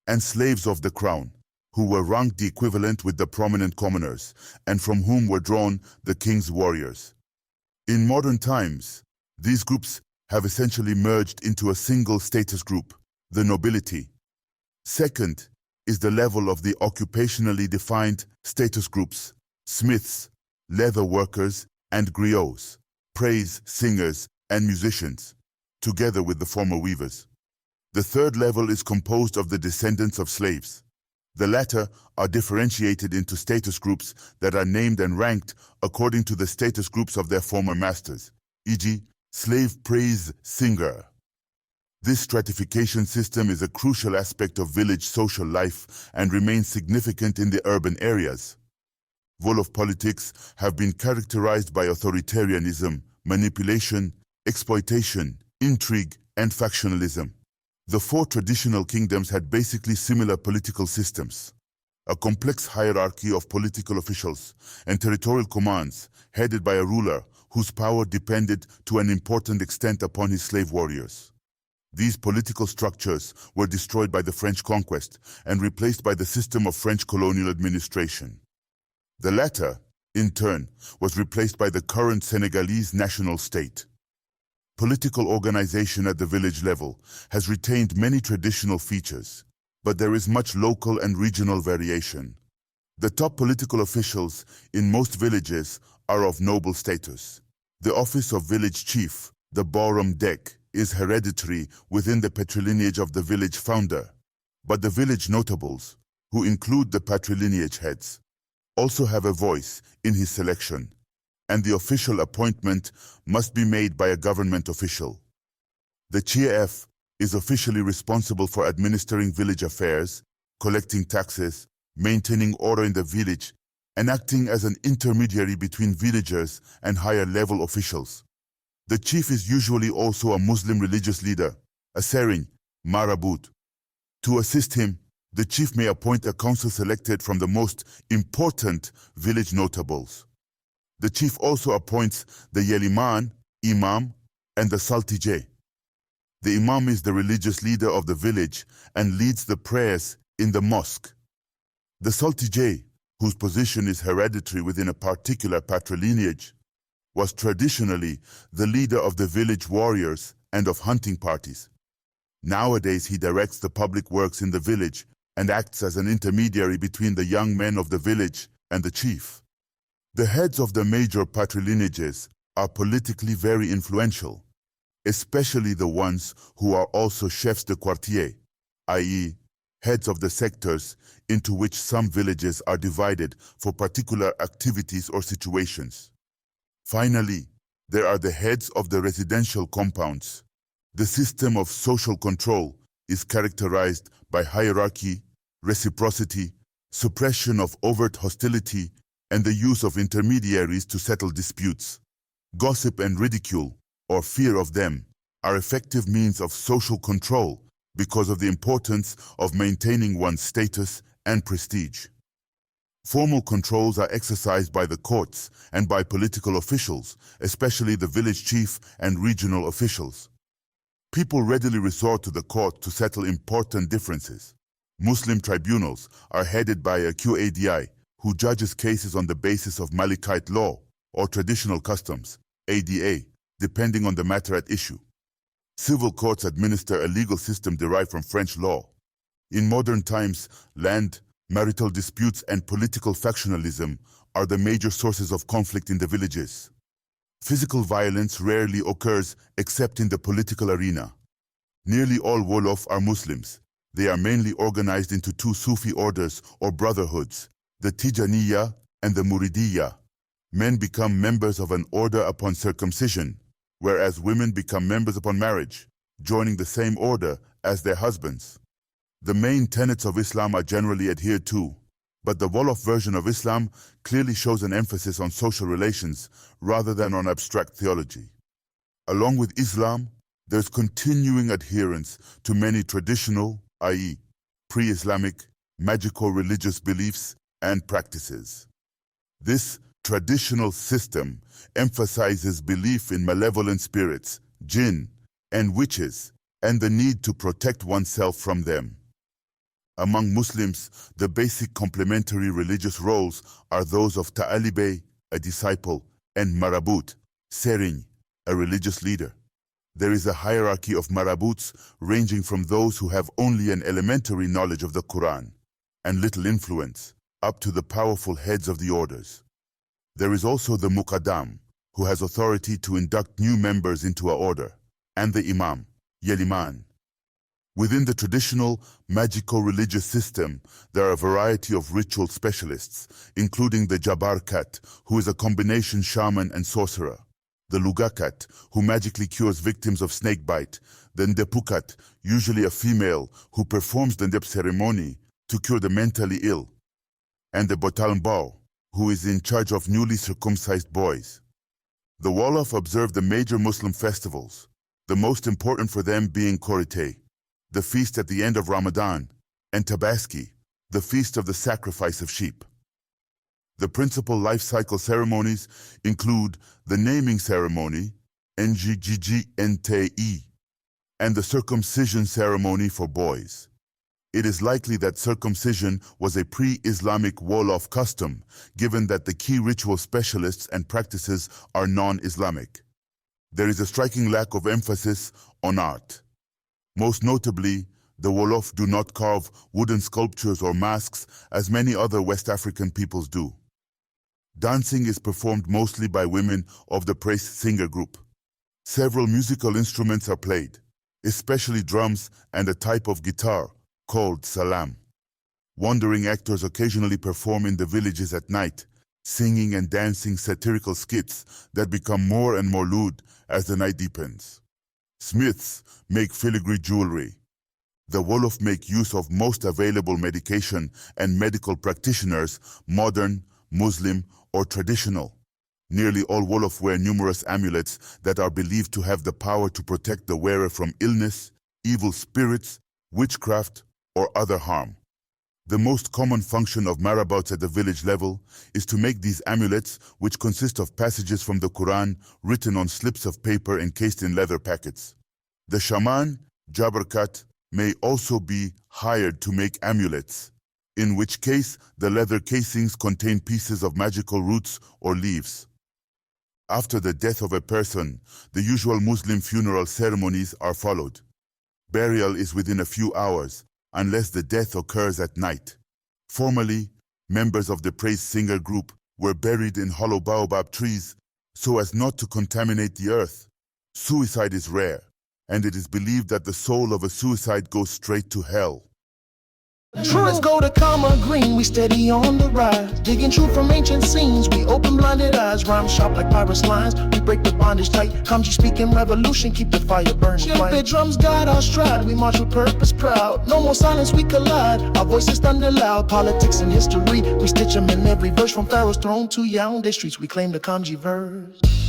and slaves of the crown, who were ranked the equivalent with the prominent commoners, and from whom were drawn the king's warriors. In modern times, these groups have essentially merged into a single status group, the nobility. Second is the level of the occupationally defined status groups, smiths, leather workers, and griots, praise singers, and musicians, together with the former weavers. The third level is composed of the descendants of slaves. The latter are differentiated into status groups that are named and ranked according to the status groups of their former masters, e.g., slave praise singer. This stratification system is a crucial aspect of village social life and remains significant in the urban areas. Wolof politics have been characterized by authoritarianism, manipulation, exploitation, intrigue, and factionalism. The four traditional kingdoms had basically similar political systems. A complex hierarchy of political officials and territorial commands headed by a ruler whose power depended to an important extent upon his slave warriors. These political structures were destroyed by the French conquest and replaced by the system of French colonial administration. The latter, in turn, was replaced by the current Senegalese national state. Political organization at the village level has retained many traditional features, but there is much local and regional variation. The top political officials in most villages are of noble status. The office of village chief, the Borum Dek, is hereditary within the patrilineage of the village founder, but the village notables, who include the patrilineage heads, also have a voice in his selection. and the official appointment must be made by a government official. The chief is officially responsible for administering village affairs, collecting taxes, maintaining order in the village, and acting as an intermediary between villagers and higher-level officials. The chief is usually also a Muslim religious leader, a sering, marabut. To assist him, the chief may appoint a council selected from the most important village notables. The chief also appoints the Yeliman, Imam, and the Saltije. The Imam is the religious leader of the village and leads the prayers in the mosque. The Saltije, whose position is hereditary within a particular patrilineage, was traditionally the leader of the village warriors and of hunting parties. Nowadays he directs the public works in the village and acts as an intermediary between the young men of the village and the chief. The heads of the major patrilineages are politically very influential, especially the ones who are also chefs de quartier, i.e., heads of the sectors into which some villages are divided for particular activities or situations. Finally, there are the heads of the residential compounds. The system of social control is characterized by hierarchy, reciprocity, suppression of overt hostility, and the use of intermediaries to settle disputes. Gossip and ridicule, or fear of them, are effective means of social control because of the importance of maintaining one's status and prestige. Formal controls are exercised by the courts and by political officials, especially the village chief and regional officials. People readily resort to the court to settle important differences. Muslim tribunals are headed by a Qadi, who judges cases on the basis of Malikite law or traditional customs, ADA, depending on the matter at issue. Civil courts administer a legal system derived from French law. In modern times, land, marital disputes, and political factionalism are the major sources of conflict in the villages. Physical violence rarely occurs except in the political arena. Nearly all Wolof are Muslims. They are mainly organized into two Sufi orders or brotherhoods, the Tijaniya and the Muridiya. Men become members of an order upon circumcision, whereas women become members upon marriage, joining the same order as their husbands. The main tenets of Islam are generally adhered to, but the Wolof version of Islam clearly shows an emphasis on social relations rather than on abstract theology. Along with Islam, there's continuing adherence to many traditional, i.e., pre-Islamic, magical religious beliefs and practices. This traditional system emphasizes belief in malevolent spirits, jinn, and witches, and the need to protect oneself from them. Among Muslims, the basic complementary religious roles are those of Ta'alibe, a disciple, and Marabut, Sering, a religious leader. There is a hierarchy of Marabuts ranging from those who have only an elementary knowledge of the Quran and little influence, up to the powerful heads of the orders. There is also the Muqaddam, who has authority to induct new members into an order, and the Imam, Yeliman. Within the traditional, magical religious system, there are a variety of ritual specialists, including the Jabarkat, who is a combination shaman and sorcerer, the Lugakat, who magically cures victims of snakebite, the Ndepukat, usually a female, who performs the Ndep ceremony to cure the mentally ill, and the Botalmbao, who is in charge of newly circumcised boys. The Wolof observe the major Muslim festivals, the most important for them being Korite, the feast at the end of Ramadan, and Tabaski, the feast of the sacrifice of sheep. The principal life cycle ceremonies include the naming ceremony, Ngggnte, and the circumcision ceremony for boys. It is likely that circumcision was a pre-Islamic Wolof custom, given that the key ritual specialists and practices are non-Islamic. There is a striking lack of emphasis on art. Most notably, the Wolof do not carve wooden sculptures or masks as many other West African peoples do. Dancing is performed mostly by women of the praise singer group. Several musical instruments are played, especially drums and a type of guitar called salam. Wandering actors occasionally perform in the villages at night, singing and dancing satirical skits that become more and more lewd as the night deepens. Smiths make filigree jewelry. The Wolof make use of most available medication and medical practitioners, modern, Muslim, or traditional. Nearly all Wolof wear numerous amulets that are believed to have the power to protect the wearer from illness, evil spirits, witchcraft, or other harm. The most common function of marabouts at the village level is to make these amulets, which consist of passages from the Quran written on slips of paper encased in leather packets. The shaman, Jabarkat, may also be hired to make amulets, in which case the leather casings contain pieces of magical roots or leaves. After the death of a person, the usual Muslim funeral ceremonies are followed. Burial is within a few hours, unless the death occurs at night. Formerly, members of the praise singer group were buried in hollow baobab trees so as not to contaminate the earth. Suicide is rare, and it is believed that the soul of a suicide goes straight to hell.
Let's go to Karma Green, we steady on the rise. Digging truth from ancient scenes, we open blinded eyes. Rhyme sharp like pirate lines, we break the bondage tight. Kamji speaking revolution, keep the fire burning. Trumpet drums guide our stride, we march with purpose proud. No more silence, we collide, our voices thunder loud. Politics and history, we stitch them in every verse. From Pharaoh's throne to Yaoundé streets, we claim the Kamji verse.